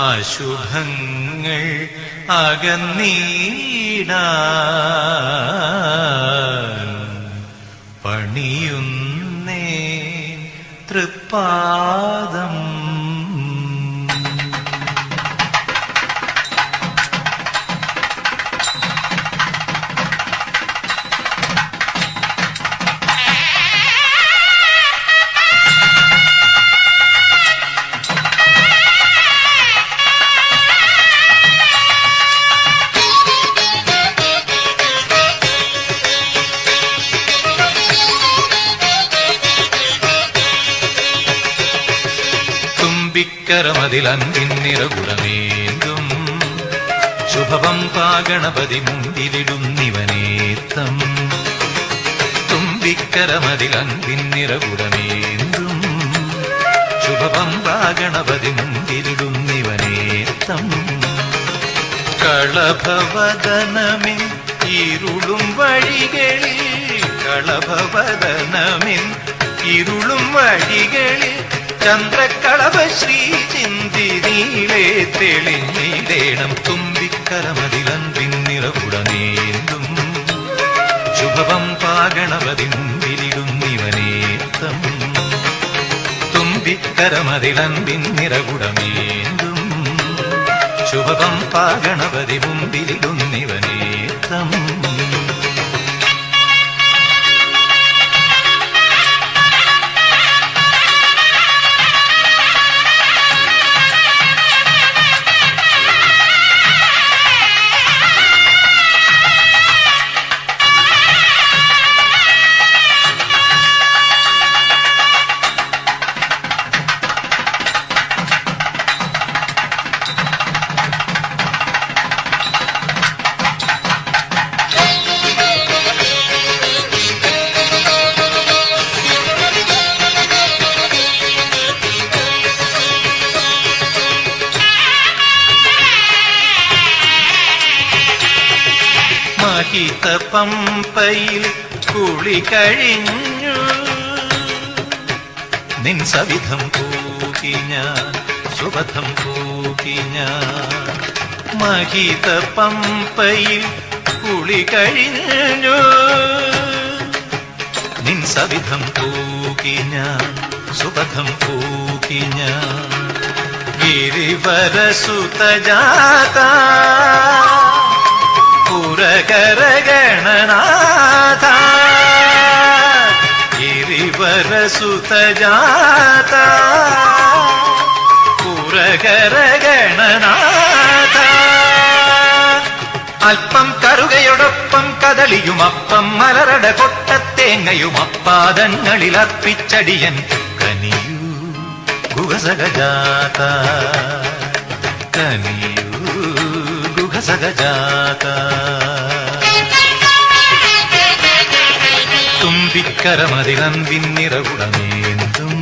അശുഭങ്ങൾ അകന്നീടാൻ പണിയുന്നേ തൃപ്പാദം. തുമ്പിക്കരമതിലൻപിന്നിറകുടമേന്തും ശുഭപമ്പാഗണപതി മുമ്പിലിടുന്നിവനേത്തം. തുമ്പിക്കരമതിലൻപിന്നിറകുടമേന്തും ശുഭപമ്പാഗണപതി മുമ്പിലിടുന്നിവനേത്തം. കളഭവദനമിൻ ഇരുളും വഴികളിൽ, കളഭവദനമിൻ ഇരുളും വഴികളിൽ ചന്ദ്രക്കളഭ ശ്രീ ചിന്തി നീളെ തെളിഞ്ഞിടേണം. തുമ്പിക്കരമതിലൻപിന്നിറകുടമേന്തും ശുഭപമ്പാഗണപതി മുമ്പിലിടുന്നിവനേത്തം. തുമ്പിക്കരമതിലൻപിന്നിറകുടമേന്തും ശുഭപമ്പാഗണപതി മുമ്പിലിടുന്നിവനേത്തം. മഹിത പമ്പയിൽ കുളി കഴിഞ്ഞു നിൻ സവിധം പൂകി ഞാൻ, സുബധം പൂകി ഞാൻ. മഹിത പമ്പയിൽ കുളി കഴിഞ്ഞു നിൻ സവിധം പൂകി ഞാൻ, സുബധം പൂകി ഞാൻ. ഗിരിവരസുതജാത പുരകരഗണനാഥ, ഗിരിവരസുതജാത പുരകരഗണനാഥ. അല്പം കറുകയോടൊപ്പം കദളിയുമപ്പം മലരട കൊട്ടത്തേങ്ങയും അപ്പാദങ്ങളിൽ അർപ്പിച്ചടിയൻ കനിയൂ ഗുഹസഗജാത, കനിയൂ ഗുഹസഗജാത. തുമ്പിക്കരമതിലൻപിന്നിറകുടമേന്തും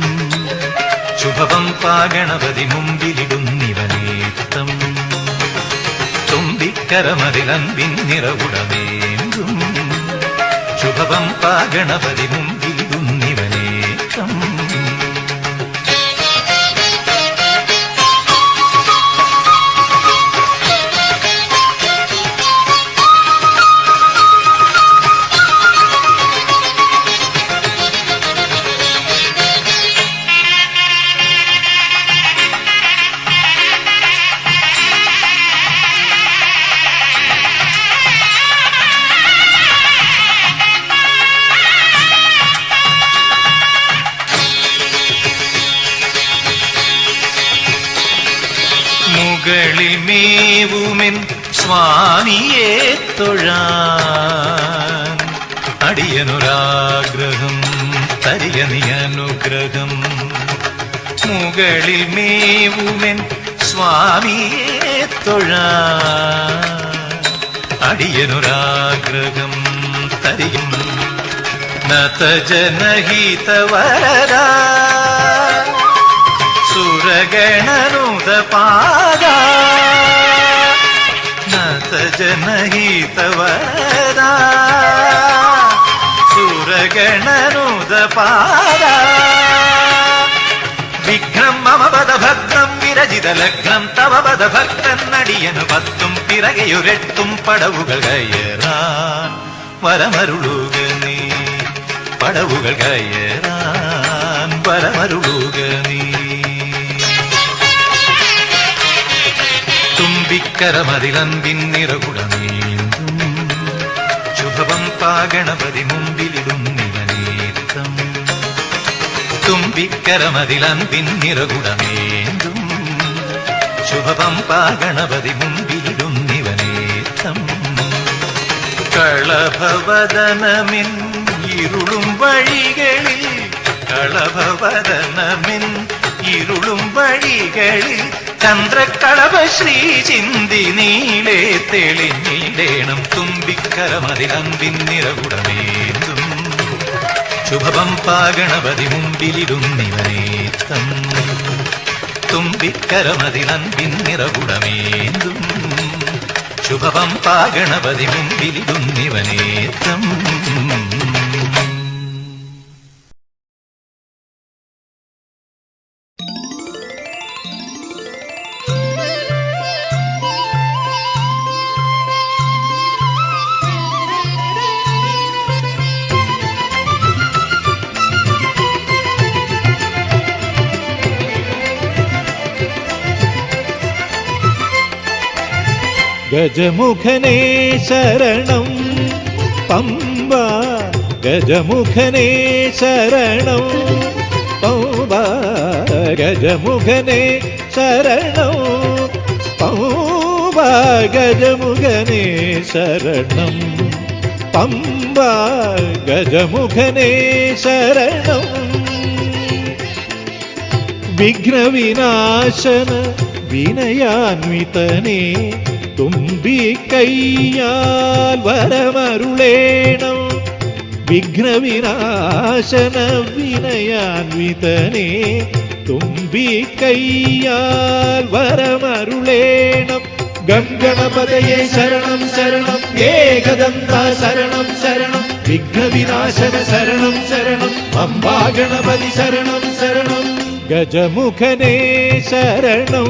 ശുഭപമ്പാഗണപതി മുമ്പിലിടുന്നിവനേത്തം. തുമ്പിക്കരമതിലൻപിന്നിറകുടമേന്തും ശുഭപമ്പാഗണപതി മുമ്പിലിടുന്നിവനേത്തം. മുകളിൽ മേവുമെൻ സ്വാമിയെ തൊഴാൻ അടിയനൊരാഗ്രഹം തരിക നീ അനുഗ്രഹം. മുകളിൽ മേവുമെൻ സ്വാമിയെ തൊഴാൻ അടിയനൊരാഗ്രഹം തരിക. നതജനഹിതവരദാ സുരഗണനുതപാദ, നതജനഹിതവരദാ സുരഗണനുതപാദ. വിഘ്നം മമ പദഭഗ്നം വിരജിതലഗ്നം തവ പദഭക്തന്നടിയനു പത്തും പിറകെയൊരെട്ടും പടവുകൾ കയറാൻ വരമരുളുക നീ, പടവുകൾ കയറാൻ വരമരുളുക നീ. തുമ്പിക്കരമതിലൻപിൻ നിറകുടമേന്തും ശുഭവം പാഗണപതി മുമ്പിലിടുന്നിവനേത്തം. തുമ്പിക്കരമതിലൻപിൻ നിറകുടമേന്തും ശുഭവം പാഗണപതി മുമ്പിലിടുന്നിവനേത്തം. കളഭവദനമിൻ ഇരുളും വഴികളിൽ, കളഭവദനമിൻ ഇരുളും വഴികളിൽ ചന്ദ്രക്കളഭ ശ്രീ ചിന്തി നീളെ തെളിഞ്ഞിടേണം. തുമ്പിക്കരമതിലൻപിൻ നിറകുടമേന്തും ശുഭവം പാഗണപതി മുമ്പിലിടുന്നിവനേത്തം. തുമ്പിക്കരമതിലൻപിൻ നിറകുടമേന്തും ശുഭവം പാഗണപതി മുമ്പിലിടുന്നിവനേത്തം. ഗജമുഖനേ ശരണം പമ്പ, ഗജമുഖനേ ശരണം പമ്പ, ഗജമുഖനേ ശരണം പമ്പ, ഗജമുഖനേ ശരണം പമ്പ, ഗജമുഖനേ ശരണം. വിഘ്നവിനാശന വിനയാന്വിതനേ തുമ്പിക്കൈയാൽ വരമരുളേണം. വിഘ്നവിനാശന വിനയാന്വിതനേ തുമ്പിക്കൈയാൽ വരമരുളേണം. ഗം ഗണപതയേ ശരണം ശരണം, ഏകദന്ത ശരണം ശരണം, വിഘ്നവിനാശന ശരണം ശരണം, അംബാ ഗണപതി ശരണം ശരണം. ഗജമുഖനേ ശരണം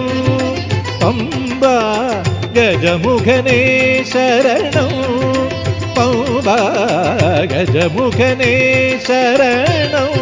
പമ്പ, ഗജമുഖനേ ശരണം പമ്പ, ഗജമുഖനേ ശരണം.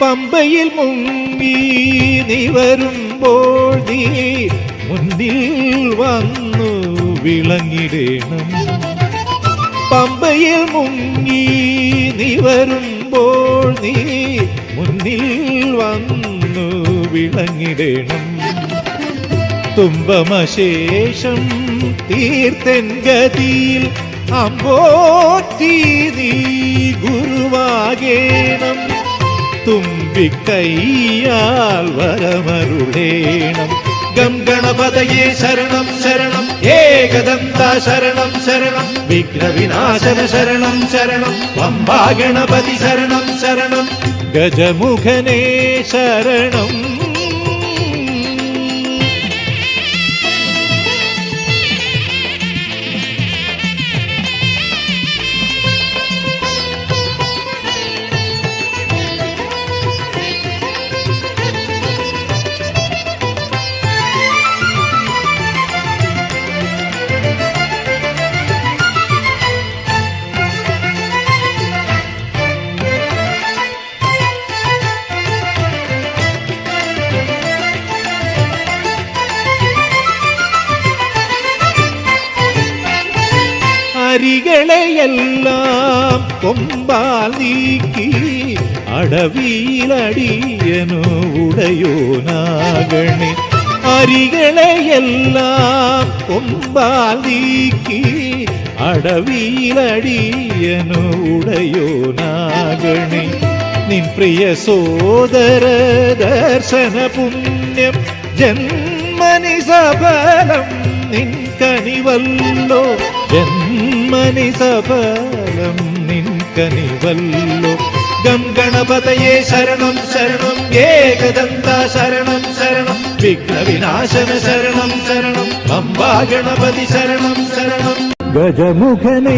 പമ്പയിൽ മുങ്ങി നീ വരുമ്പോൾ നീ മുന്നിൽ വന്നു വിളങ്ങിടേണം. പമ്പയിൽ മുങ്ങി നീ വരുമ്പോൾ നീ മുന്നിൽ വന്നു വിളങ്ങിടേണം. തുമ്പമശേഷം തീർത്തൻ ഗതിയിൽ അമ്പോറ്റി നീ ഗുരുവാകേണം. തുമ്പിക്കൈയാൽ വരമരുളേണം. ഗം ഗണപതയേ ശരണം ശരണം, ഏകദന്ത ശരണം ശരണം, വിഘ്നവിനാശന ശരണം ശരണം, പമ്പാ ഗണപതി ശരണം ശരണം. ഗജമുഖനേ ശരണം. അരികളെയെല്ലാം കൊമ്പാൽ നീക്കി അടവിയിലടിയനു ഉടയോനാകണേ. അരികളെയെല്ലാം കൊമ്പാൽ നീക്കി അടവിയിലടിയനു ഉടയോനാകണേ. നിൻ പ്രിയ സോദര ദർശന പുണ്യം ജന്മനി സഫലം നിൻ കനിവല്ലോ. ജന്മ ജന്മനി സഫലം നിൻകനിവല്ലോ ഗം ഗണപതയേ ശരണം ശരണം ഏകദന്ത ശരണം ശരണം വിഘ്നവിനാശന ശരണം ശരണം പമ്പാ ഗണപതി ശരണം ശരണം ഗജമുഖനേ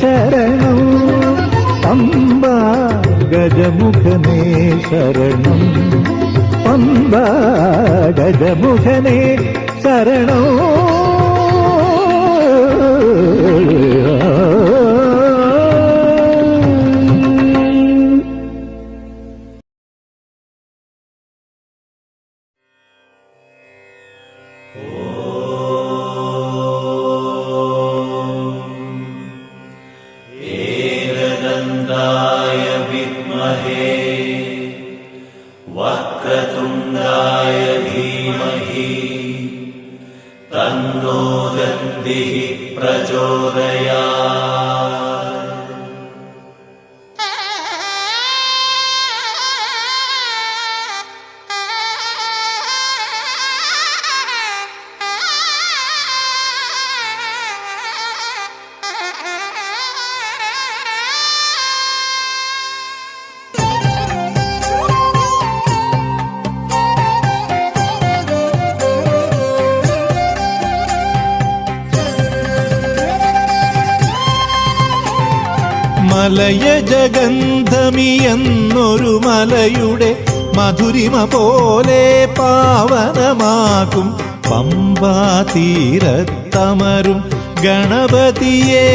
ശരണം പമ്പ ഗജമുഖനേ ശരണം പമ്പ ഗജമുഖനേ ശരണോ एकदन्ताय विद्महे वक्रतुण्डाय धीमहि तन्नो दन्तिः प्रचोदयात्। മലയജഗന്ധമിയെന്നൊരു മലയുടെ മധുരിമ പോലെ പാവനമാകും പമ്പാ തീരത്തമരും ഗണപതിയേ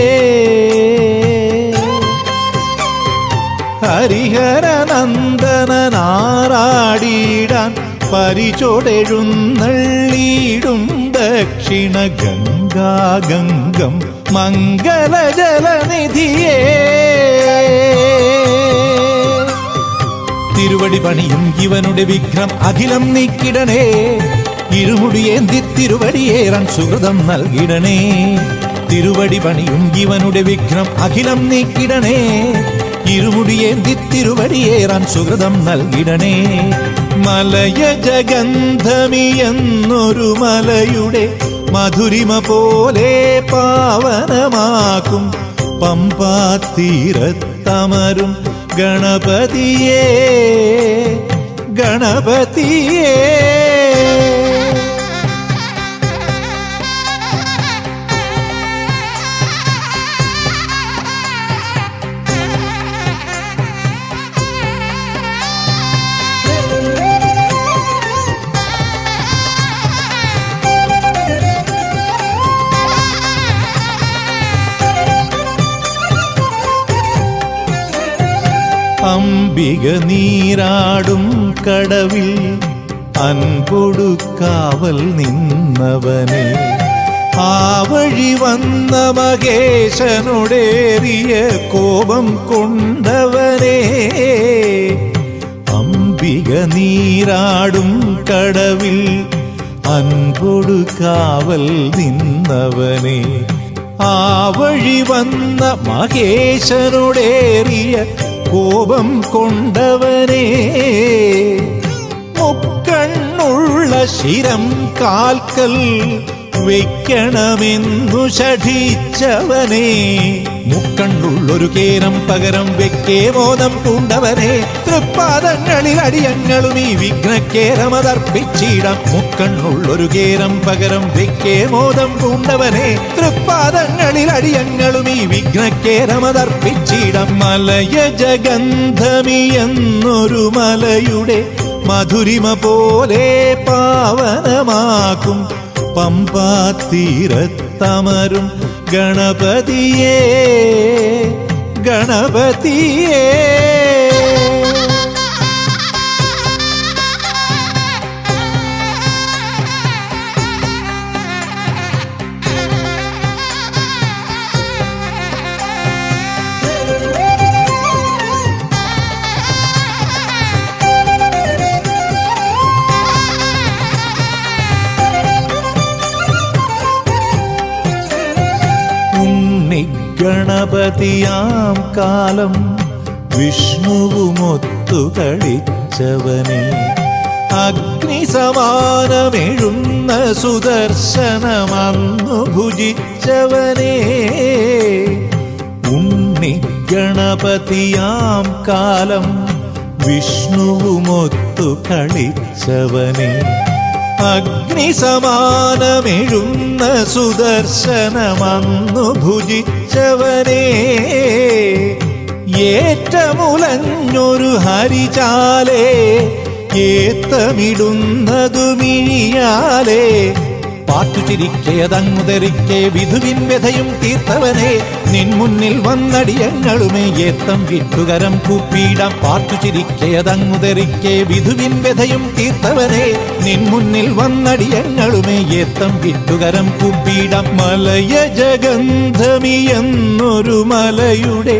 ഹരിഹരനന്ദനാറാടിയിടാൻ പരിചൊടെഴുന്നള്ളിയിടും ദക്ഷിണ ഗംഗാഗംഗം മംഗളജലനിധിയേ തിരുവടി പണിയും ഇവനുടെ വിഘ്നം അഖിലം നീക്കിടണേ ഇരുമുടിയേന്തി തിരുവടിയേറാൻ സുഹൃതം നൽകിടണേ തിരുവടി പണിയും ഇവനുടെ വിഘ്നം അഖിലം നീക്കിടണേ ഇരുമുടിയേന്തി തിരുവടിയേറാൻ സുഹൃതം നൽകിടണേ മലയജഗന്ധമിയെന്നൊരു മലയുടെ മധുരിമ പോലെ പാവനമാക്കും പമ്പാ തീരത്തമരും ഗണപതിയേ ഗണപതിയേ അംബിക നീരാടും കടവിൽ അൻപൊടു കാവൽ നിന്നവനെ ആ വഴി വന്ന മഹേശനോടേറിയ കോപം കൊണ്ടവനെ അംബിക നീരാടും കടവിൽ അൻപൊടു കാവൽ നിന്നവനെ ആ വഴി വന്ന മഹേശനോടേറിയ കോപം കൊണ്ടവനെ മുക്കണ്ണുള്ള ശിരം കാൽക്കൽ വെക്കണമെന്നു ശഠിച്ചവനെ മുക്കണ്ണുള്ളൊരു കേരം പകരം വെക്കേ മോദം പൂണ്ടവനെ തൃപ്പാദങ്ങളിൽ അടിയങ്ങളും ഈ വിഘ്നക്കേരമതർപ്പിച്ചിടാം മുക്കണ്ണുള്ളൊരു കേരം പകരം വെക്കേ മോദം പൂണ്ടവനെ തൃപ്പാദങ്ങളിൽ അടിയങ്ങളും ഈ വിഘ്നക്കേരമതർപ്പിച്ചിടാം മലയജഗന്ധമിയെന്നൊരു മലയുടെ മധുരിമ പോലെ പാവനമാക്കും പമ്പാ തീരത്തമരും ഗണപതിയേ ഗണപതിയേ ഗണപതിയാം കാലം വിഷ്ണുവുമൊത്തു കളിച്ചവനെ അഗ്നിസമാനമെഴുന്ന സുദർശനമന്നു ഭുജിച്ചവനേ, ഉണ്ണിഗണപതിയാം കാലം വിഷ്ണുവുമൊത്തു കളിച്ചവനേ, അഗ്നിസമാനമെഴുന്ന സുദർശനമന്നു ഭുജിച്ചവനേ, ഏറ്റമുലഞ്ഞൊരു ഹരിചാലേ, ഏത്തമിടുന്നതു മിഴിയാലേ, പാട്ടുചിരിക്കയതങ്ങുതരിക്കെ വിധുവിൻ വ്യഥയും തീർത്തവനെ, നിൻ മുന്നിൽ വന്നടിയങ്ങളുമേ ഏത്തം വിട്ടുകരം കൂപ്പിയിടാം. പാട്ടുചിരിക്കയതങ്ങുതരിക്കെ വിധുവിൻ വ്യഥയും തീർത്തവനെ, നിൻ മുന്നിൽ വന്നടിയങ്ങളുമേ ഏത്തം വിട്ടുകരം കൂപ്പിയിടാം. മലയജഗന്ധമിയെന്നൊരു മലയുടെ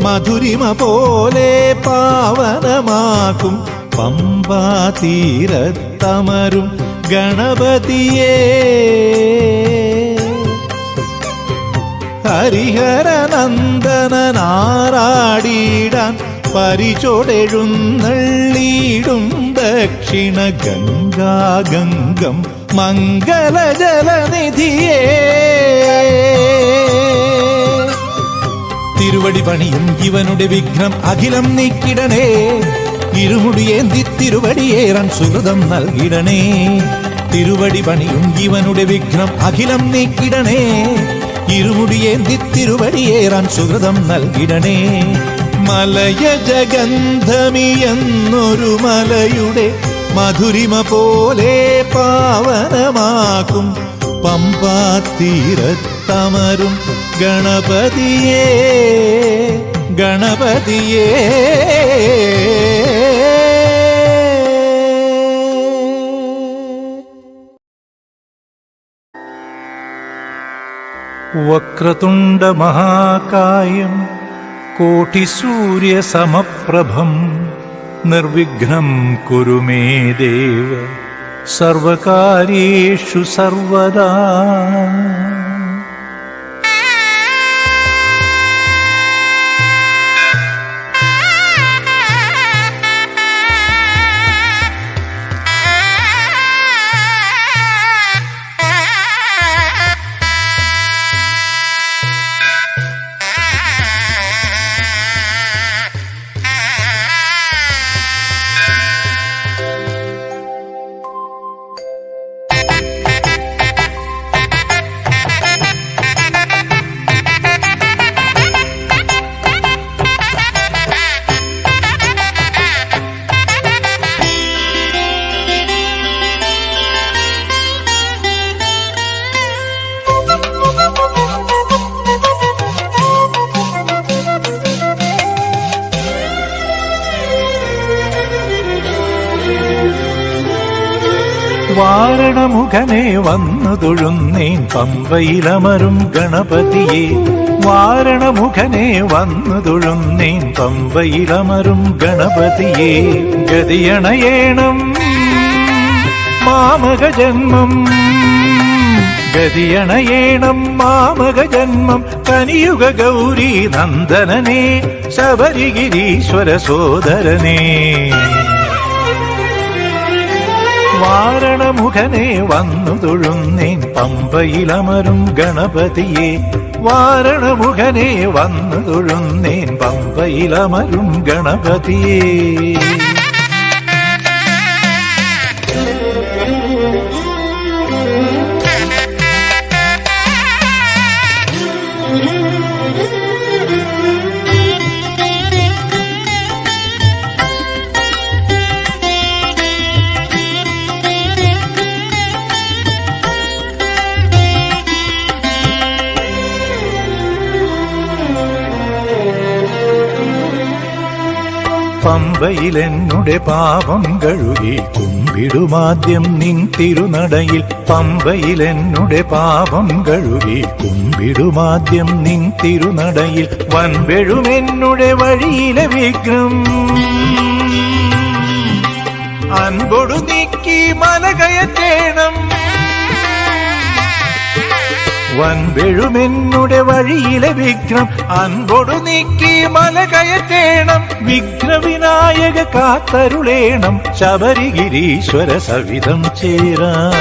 മധുരിമ പോലെ പാവനമാക്കും പമ്പാതീരത്തമരും ഗണപതിയേ, ഹരിഹരനന്ദനാറാടിയിടാൻ പരിചൊടെഴുന്നള്ളിയിടും ദക്ഷിണ ഗംഗാഗംഗം മംഗളജലനിധിയേ, തിരുവടി പണിയും ഇവനുടെ വിഘ്നം അഖിലം നീക്കിടണേ, ഇരുമുടിയേന്തി തിരുവടിയേറാൻ സുഹൃതം നൽകിടണേ, തിരുവടി പണിയും ഇവനുടെ വിഘ്നം അഖിലം നീക്കിടണേ, ഇരുമുടിയേന്തി തിരുവടിയേറാൻ സുഹൃതം നൽകിടണേ. മലയജഗന്ധമിയെന്നൊരു മലയുടെ മധുരിമ പോലെ പാവനമാക്കും പമ്പാതീരത്തമരും ഗണപതിയേ, ഗണപതിയേ. വക്രതുണ്ടമഹാകായം കോടിസൂര്യസമപ്രഭം നിർവിഘ്നം കുരു മേ ദേവ സർവകാര്യേഷു സർവദാ. വാരണമുഖനെ വന്നു തൊഴുന്നേൻ പമ്പയിലമരും ഗണപതിയെ, വാരണമുഖനെ വന്നു തൊഴുന്നേൻ പമ്പയിലമരും ഗണപതിയെ. ഗതിയണയേണം മാമക ജന്മം, ഗതിയണയേണം മാമക ജന്മം കനിയുഗ ഗൗരി നന്ദനനെ ശബരിഗിരീശ്വര സോദരനെ. വാരണമുഖനെ വന്നു തൊഴുന്നേൻ പമ്പയിലമരും ഗണപതിയെ, വാരണമുഖനെ വന്നു തൊഴുന്നേൻ പമ്പയിലമരും ഗണപതിയെ. പമ്പയിലെന്നുടെ പാപം കഴുകി കുമ്പിടുമാദ്യം നിൻ തിരുനടയിൽ, പമ്പയിലെന്നുടെ പാപം കഴുകി കുമ്പിടുമാദ്യം നിൻ തിരുനടയിൽ. വൻപെഴുമെന്നുടെ വഴിയിലെ വിഘ്നം അൻപൊടു നീക്കി മല കയറ്റേണം, വൻപെഴുമെന്നുടെ വഴിയിലെ വിഘ്നം അൻപൊടു നീക്കി മല കയറ്റേണം. വിഘ്നവിനായക കാത്തരുളേണം. ശബരിഗിരീശ്വര സവിധം ചേരാ.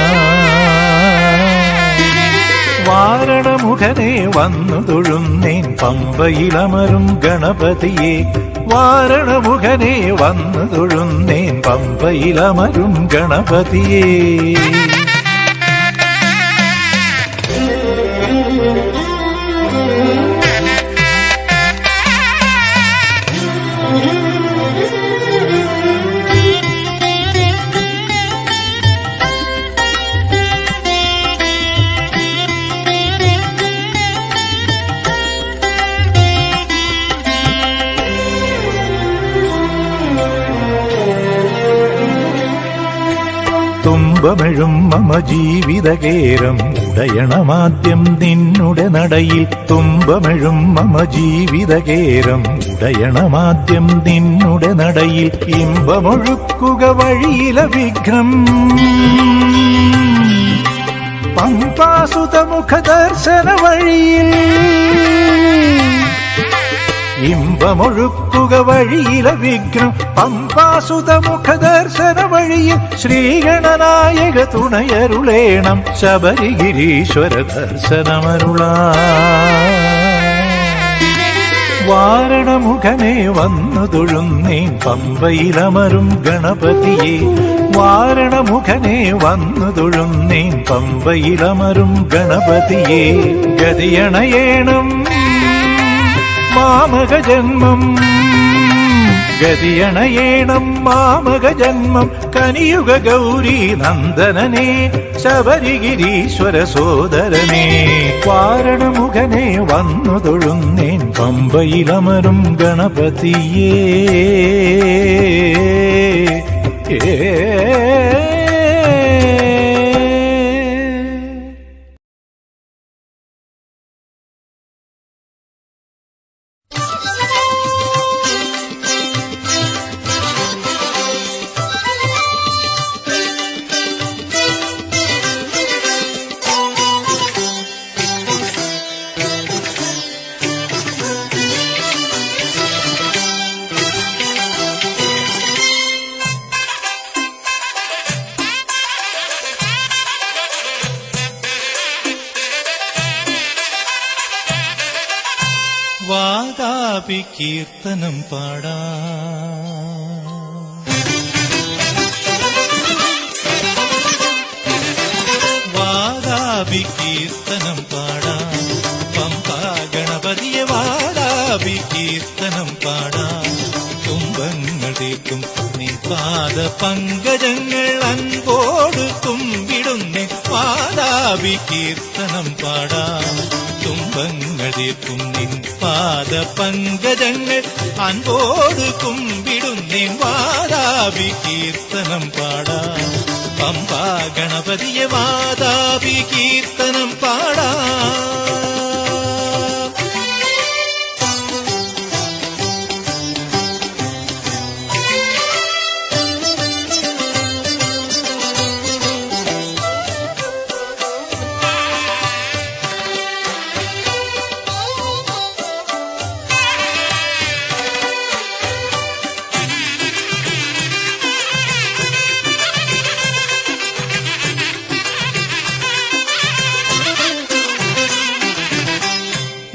വാരണമുഖനെ വന്നു തൊഴുന്നേൻ പമ്പയിലമരും ഗണപതിയെ. വാരണമുഖനെ വന്നു തൊഴുന്നേൻ പമ്പയിലമരും ഗണപതിയെ. തുമ്പമെഴും മമ ജീവിതകേരം ഉടയണമാദ്യം നിന്നുടെ നടയിൽ. തുമ്പമെഴും മമ ജീവിതകേരം ഉടയണമാദ്യം നിന്നുടെ നടയിൽ. ഇമ്പമൊഴുക്കുക വഴിയില വിഘ്നം പമ്പാസുതമുഖ ദർശന വഴിയിൽ. ഇമ്പമൊഴുക്കുക വഴിയില വിഘ്നം പമ്പാസുതമുഖ ദർശന വഴിയിൽ. ശ്രീഗണനായക തുണയരുളേണം. ശബരിഗിരീശ്വര ദർശനമരുളാ. വാരണമുഖനെ വന്നു തൊഴുന്നേൻ പമ്പയിലമരും ഗണപതിയെ. വാരണമുഖനെ വന്നു തൊഴുന്നേൻ പമ്പയിലമരും ഗണപതിയെ. ഗതിയണയേണം മാമക ജന്മം. ഗതിയണയേണം മാമക ജന്മം. കനിയുഗ ഗൗരി നന്ദനനെ ശബരിഗിരീശ്വര സോദരനെ. വാരണമുഖനെ വന്നു തൊഴുന്നേൻ പമ്പയിലമരും ഗണപതിയേ. വാതാപി കീർത്തനം പാടാ. വാതാപി കീർത്തനം പാടാ. പമ്പാ ഗണപതിയെ വാടാപി കീർത്തനം പാടാ. തുമ്പങ്ങൾ തീർക്കും നിൻ പാദ പങ്കജങ്ങൾ അൻപോട് തുമ്പിടുന്നേ. വാടാപി കീർത്തനം പാടാ. തുമ്പങ്ങൾ തീർക്കും നിൻ പാദ പങ്കജങ്ങൾ അൻപോട് കുമ്പിടുന്നേ. വാതാപി കീർത്തനം പാടാ. പമ്പാ ഗണപതിയെ വാതാപി കീർത്തനം പാടാ.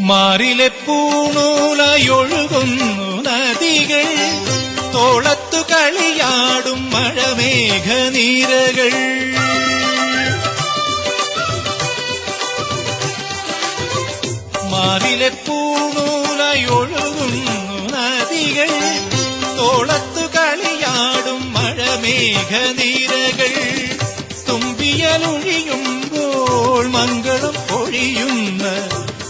മാറിലെ പൂണൂലയൊഴുകുന്നു നദികൾ. തോളത്തു കളിയാടും മഴമേഘനീരകൾ. മാറിലെ പൂണൂലയൊഴുകുന്നു നദികൾ. തോളത്തു കളിയാടും മഴമേഘനീരകൾ. തുമ്പിയലൊഴിയുമ്പോൾ മംഗളം പൊഴിയുന്ന.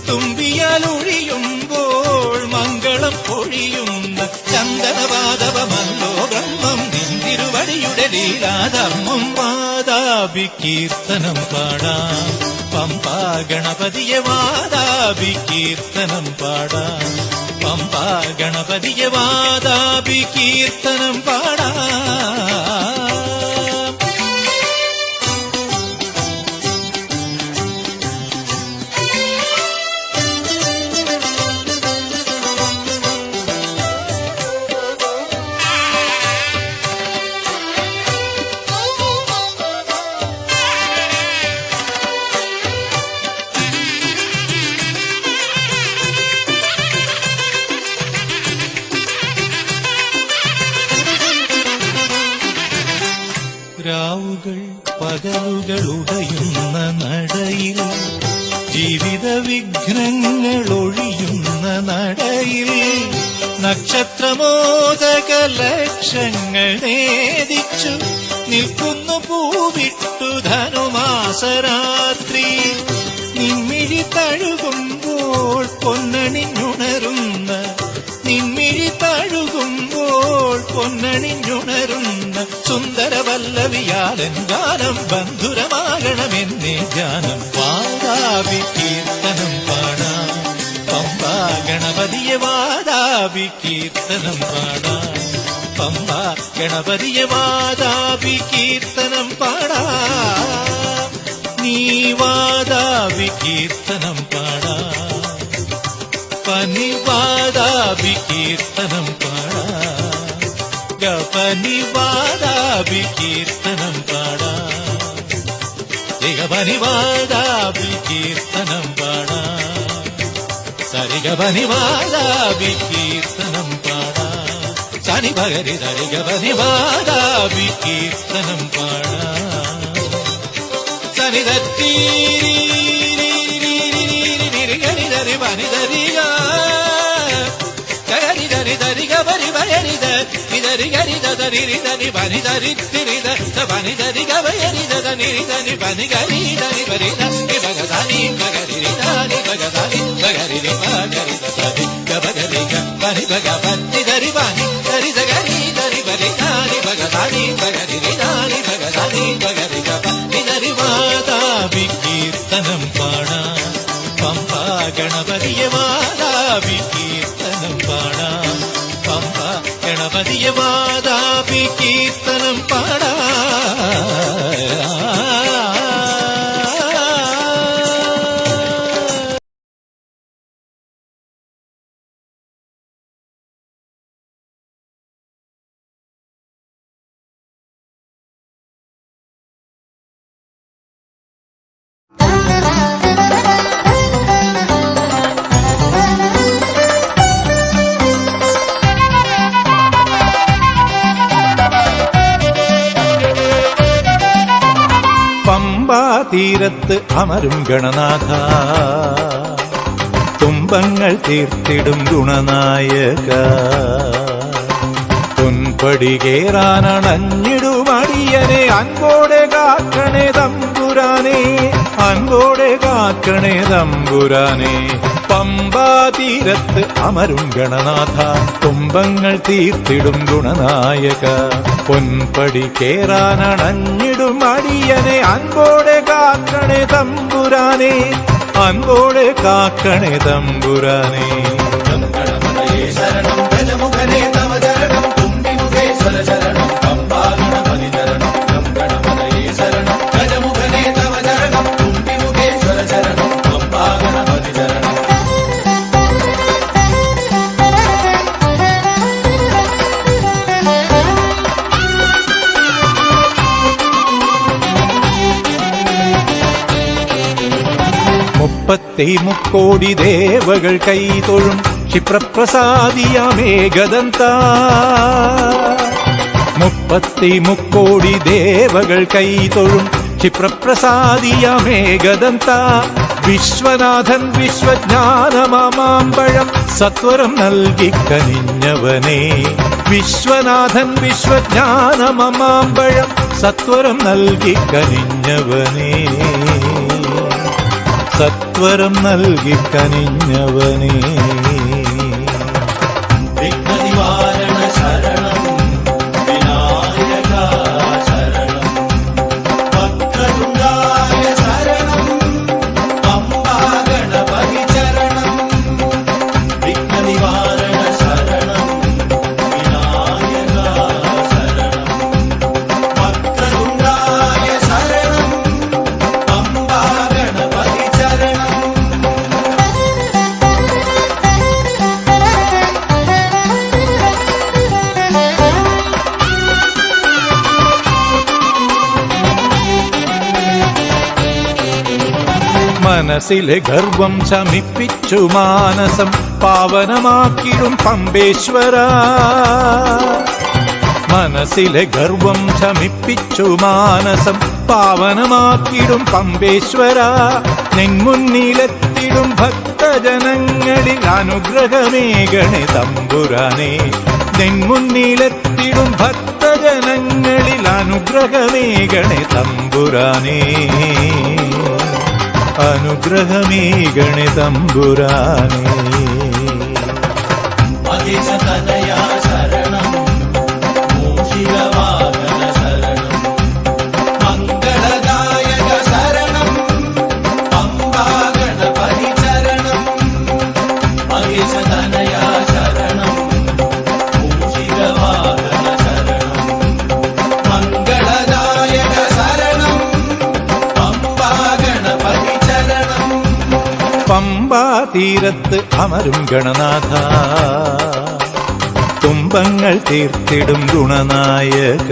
തുമ്പിയാലൊഴിയുമ്പോൾ മംഗളം പൊഴിയുന്ന ചന്ദനവാദവമല്ലോ ബ്രഹ്മം. നിന്തിരുവടിയുടെ ലീലാധർമ്മം. വാതാപി കീർത്തനം പാടാ. പമ്പാ ഗണപതിയെ വാതാപി കീർത്തനം പാടാ. പമ്പാ ഗണപതിയെ വാതാപി കീർത്തനം പാടാ. പകലുകളുടയുന്ന നടയിൽ ജീവിത വിഘ്നങ്ങളൊഴിയുന്ന നടയിൽ നക്ഷത്രമോദക ലക്ഷങ്ങൾ നേദിച്ചു നിൽക്കുന്നു പൂവിട്ടു ധനുമാസരാത്രി നിൻമിഴി തഴുകുമ്പോൾ പൊന്നണിഞ്ഞുണരുന്ന നിൻമിഴി തഴുകുമ്പോൾ പൊന്നണിഞ്ഞുണരുന്ന സുന്ദരവല്ലവിയാലൻ ഗാനം ബന്ധുരമാകണമെന്നേ ധ്യാനം വാദാവി കീർത്തനം പാടാം പമ്പാ ഗണപതിയെ വാദാവി കീർത്തനം പാടാം പമ്പാ ഗണപതിയെ വാദാവി കീർത്തനം പാടാം നീ വാദാവി കീർത്തനം പാടാം പനിവാദാവി കീർത്തനം പാടാം ഗപനിവാദാവി കീർത്തനം പാടാം രിഗപനിവാദാവി കീർത്തനം പാടാം സരിഗപനിവാദാവി കീർത്തനം പാടാം സനി ഭഗരി സരിഗപനിവാദാവി കീർത്തനം പാടാം സനി ദത്തീരി വനിതരിക ഗരി ദരി ദരി ഗരി വയരിത നിദരി ഗരി ദരി ദരി വനിതരി തിരിത വനിതരി ഗവയരി ദനി ദനി വനി ഗരി ദനി വരിത ഭഗദാനി ഭഗരി ദാനി ഭഗദാനി ഭഗരി ഭഗരി ദരി ഗബഗരി വനി ഭഗവതി ദരി വനി ദരി ദരി ദരി വരി ദാനി ഭഗദാനി ഭഗരി ദാനി ഭഗദാനി ഭഗരി ഗബനി ദരി വാദാവി കീർത്തനം പാടാം പമ്പാ ഗണപതിയെ വാദാവി കീർത്തനം പാടാം പമ്പാ ഗണപതിയെ വാദാവി കീർത്തനം തീരത്ത് അമരും ഗണനാഥ തുമ്പങ്ങൾ തീർത്തിടും ഗുണനായക പൊൻപടി കേറാനണഞ്ഞിടും അടിയനെ അൻപോടെ കാക്കണേ തമ്പുരാനെ അൻപോടെ കാക്കണേ തമ്പുരാനെ പമ്പാ തീരത്ത് അമരും ഗണനാഥ തുമ്പങ്ങൾ തീർത്തിടും ഗുണനായക പൊൻപടി കേറാനണഞ്ഞിടും അടിയനെ അൻപോടെ കാക്കണേ തമ്പുരാനെ അൻപോടെ കാക്കണേ തമ്പുരാനെ ശരണം ഗജമുഖനേ തവ ചരണം തുമ്പിമുഖേശ്വര ശരണം പമ്പാ ഗണപതി ചരണം ഗണപതയേ ശരണം ഗജമുഖനേ തവ ചരണം തുമ്പിമുഖേശ്വര ശരണം പമ്പാ ഗണപതി ചരണം മുപ്പത്തിമുക്കോടി ദേവകൾ കൈതൊഴും ക്ഷിപ്രപ്രസാദിയമേകദന്ത മുപ്പത്തിമുക്കോടി ദേവകൾ കൈതൊഴും ക്ഷിപ്രപ്രസാദിയമേകദന്ത വിശ്വനാഥൻ വിശ്വജ്ഞാനമാമ്പഴം സത്വരം നൽകി കനിഞ്ഞവനെ വിശ്വനാഥൻ വിശ്വജ്ഞാനമാമ്പഴം സത്വരം നൽകി കനിഞ്ഞവനെ സത്വരം നൽകി കനിഞ്ഞവനെ വിഘ്നനിവാരണ ശരണം വിനായക ശരണം വക്രതുണ്ടായ ശരണം പമ്പാ ഗണപതി ചരണം വിഘ്നനിവാരണ ശരണം വിനായക ശരണം വക്രതുണ്ടായ ശരണം പമ്പാ ഗണപതി മനസ്സിലെ ഗർവം ശമിപ്പിച്ചു മാനസം പാവനമാക്കിടും പമ്പേശ്വര മനസ്സിലെ ഗർവം ശമിപ്പിച്ചു മാനസം പാവനമാക്കിടും പമ്പേശ്വര. നിൻമുന്നിലെത്തിടും ഭക്തജനങ്ങളിൽ അനുഗ്രഹമേകണേ തമ്പുരാനേ. നിൻമുന്നിലെത്തിടും ഭക്തജനങ്ങളിൽ അനുഗ്രഹമേകണേ തമ്പുരാനേ. അനുഗ്രഹമേകണേ തമ്പുരാനേ. മഹേശതനയാ ശരണം, മൂഷികവാഹന ശരണം, മംഗളദായക ശരണം, പമ്പാ ഗണപതി ശരണം. മഹേശതനയാ ശരണം, മൂഷികവാഹന ശരണം, മംഗളദായക ശരണം, പമ്പാ ഗണപതി ശരണം. പമ്പാ തീരത്ത് അമരും ഗണനാഥ, തുമ്പങ്ങൾ തീർത്തിടും ഗുണനായക.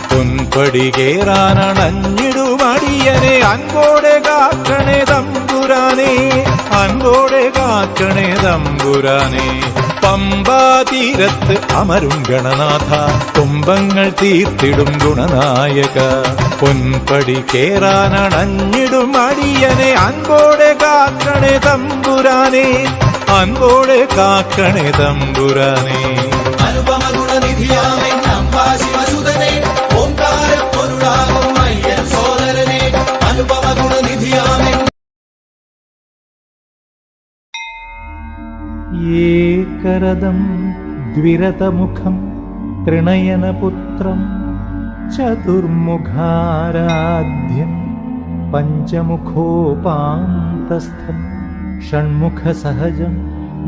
പൊൻപടി കേറാനണഞ്ഞിടും അടിയനെ അൻപോടെ കാക്കണേ തമ്പുരാനേ. അൻപോടെ കാക്കണേ തമ്പുരാനേ. പമ്പാ തീരത്ത് അമരും ഗണനാഥ, തുമ്പങ്ങൾ തീർത്തിടും ഗുണനായക. പൊൻപടി കേറാനണഞ്ഞിടും അടിയനെ അൻപോടെ കാക്കണേ തമ്പുരാനേ. അൻപോടെ കാക്കണേ തമ്പുരാനേ. അനുപമ ഗുണനിധിയാമേ അംബാ ശിവസുതനേ, ഓംകാരപ്പൊരുളാകും അയ്യൻ സോദരനേ. അനുപമ ഗുണനിധിയാമേ. ഏകരദം ദ്വിരതമുഖം ത്രിണയനപുത്രം ചതുർമുഖാരാധ്യം പഞ്ചമുഖോപാന്തസ്ഥം ഷൺമുഖസഹജം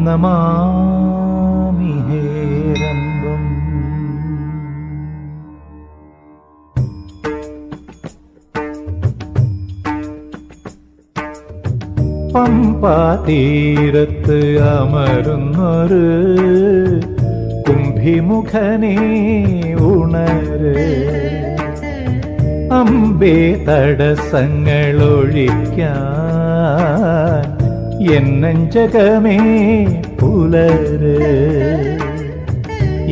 നമാമി ഹേരംബം. പമ്പാതീരത്ത് അമരുന്നൊരു കുംഭിമുഖനേ ഉണര്. അമ്പേ തടസ്സങ്ങളൊഴിക്കാൻ എന്നഞ്ചകമേ പുലര്.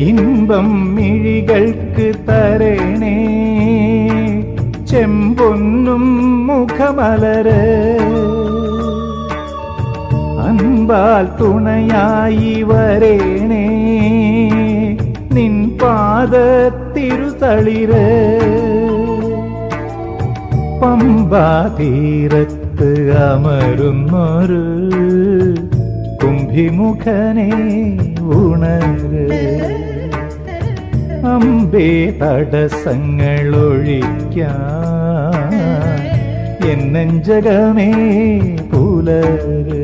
ഇമ്പം മിഴികൾക്ക് തരണേ ചെമ്പൊന്നും മുഖമലര്. അൻപാൽ തുണയായി വരേണേ നിൻ പാദത്തിരുതളിര്. പമ്പാതീരത്ത് അമരുന്നൊരു കുംഭിമുഖനേ ഉണര്. അമ്പേ തടസ്സങ്ങളൊഴിക്കാൻ എന്നഞ്ചകമേ പുലര്.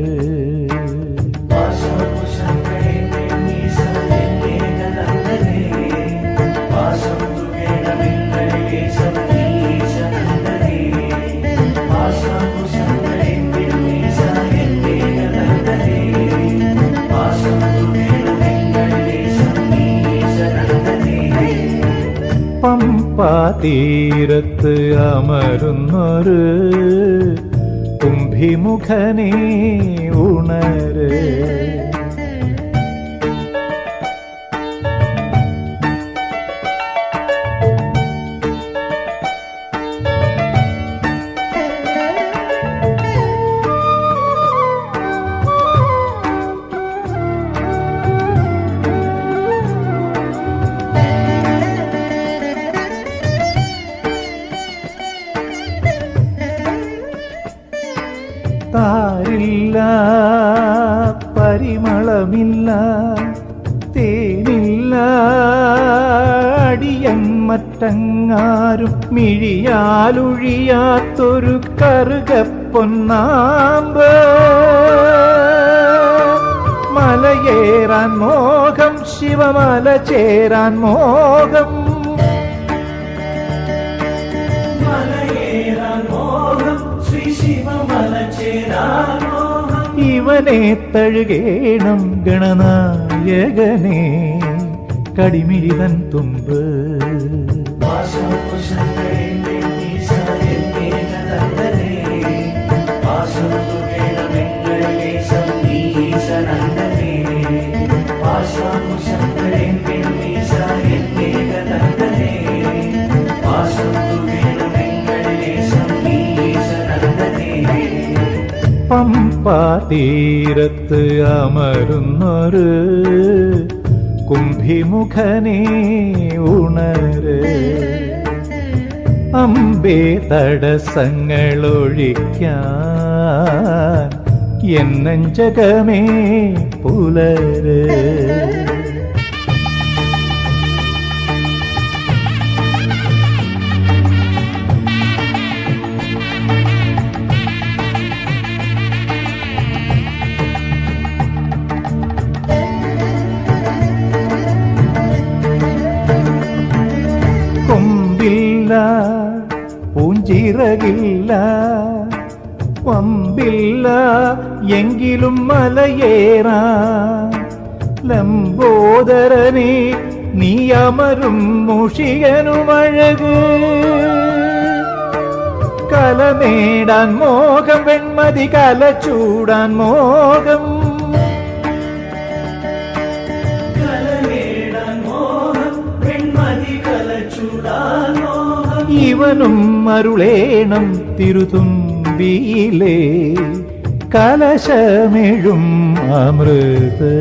പമ്പാതീരത്ത് അമരുന്നൊരു കുംഭിമുഖനേ ഉണര്. താരില്ല പരിമളമില്ല തേനില്ല അടിയൻ മറ്റങ്ങാരും മിഴിയാലൊഴിയാത്തൊരു കറുകപ്പൊന്നാമ്പ്. മലയേറാൻ മോഹം ശിവമല ചേരാൻ മോഹം. ഇവനെ തഴുകേണം ഗണനായകനെ കടിമിഴിതൻ തുമ്പ്. Paşa തീരത്ത് അമരുന്നൊരു കുംഭിമുഖനേ ഉണര്. അമ്പേ തടസ്സങ്ങളൊഴിക്കാൻ എന്നഞ്ചകമേ പുലര്. കൊമ്പില്ല പൂഞ്ചിറകില്ല വമ്പില്ല എങ്കിലും മലയേറാൻ ലംബോദരനെ നീ അമരും മുഷികനുമഴക്. കല നേടാൻ മോഹം വെൺമതി കല ചൂടാൻ മോഹം. ഇവനും അരുളേണം തിരുതുമ്പിയിലെ കലശമെഴും അമൃത്.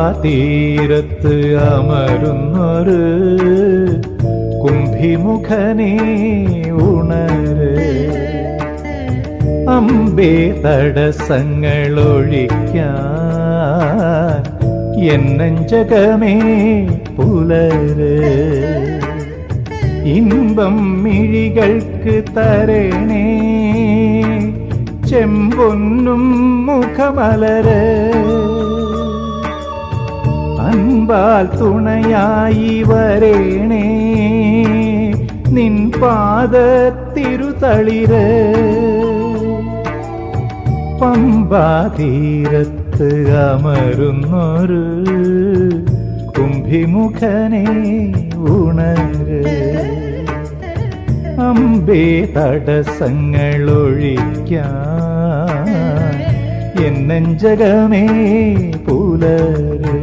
പമ്പാതീരത്ത് അമരുന്നൊരു കുംഭിമുഖനേ ഉണര്. അമ്പേ തടസ്സങ്ങളൊഴിക്കാൻ എന്നഞ്ചകമേ പുലര്. ഇമ്പം മിഴികൾക്ക് തരണേ ചെമ്പൊന്നും മുഖമലര്. അൻപാൽ തുണയായി വരേണേ നിൻ പാദത്തിരുതളിര്. പമ്പാതീരത്ത് അമരുന്നൊരു കുംഭിമുഖനേ ഉണര്. അമ്പേ തടസ്സങ്ങളൊഴിക്കാൻ എന്നഞ്ചകമേ പുലര്.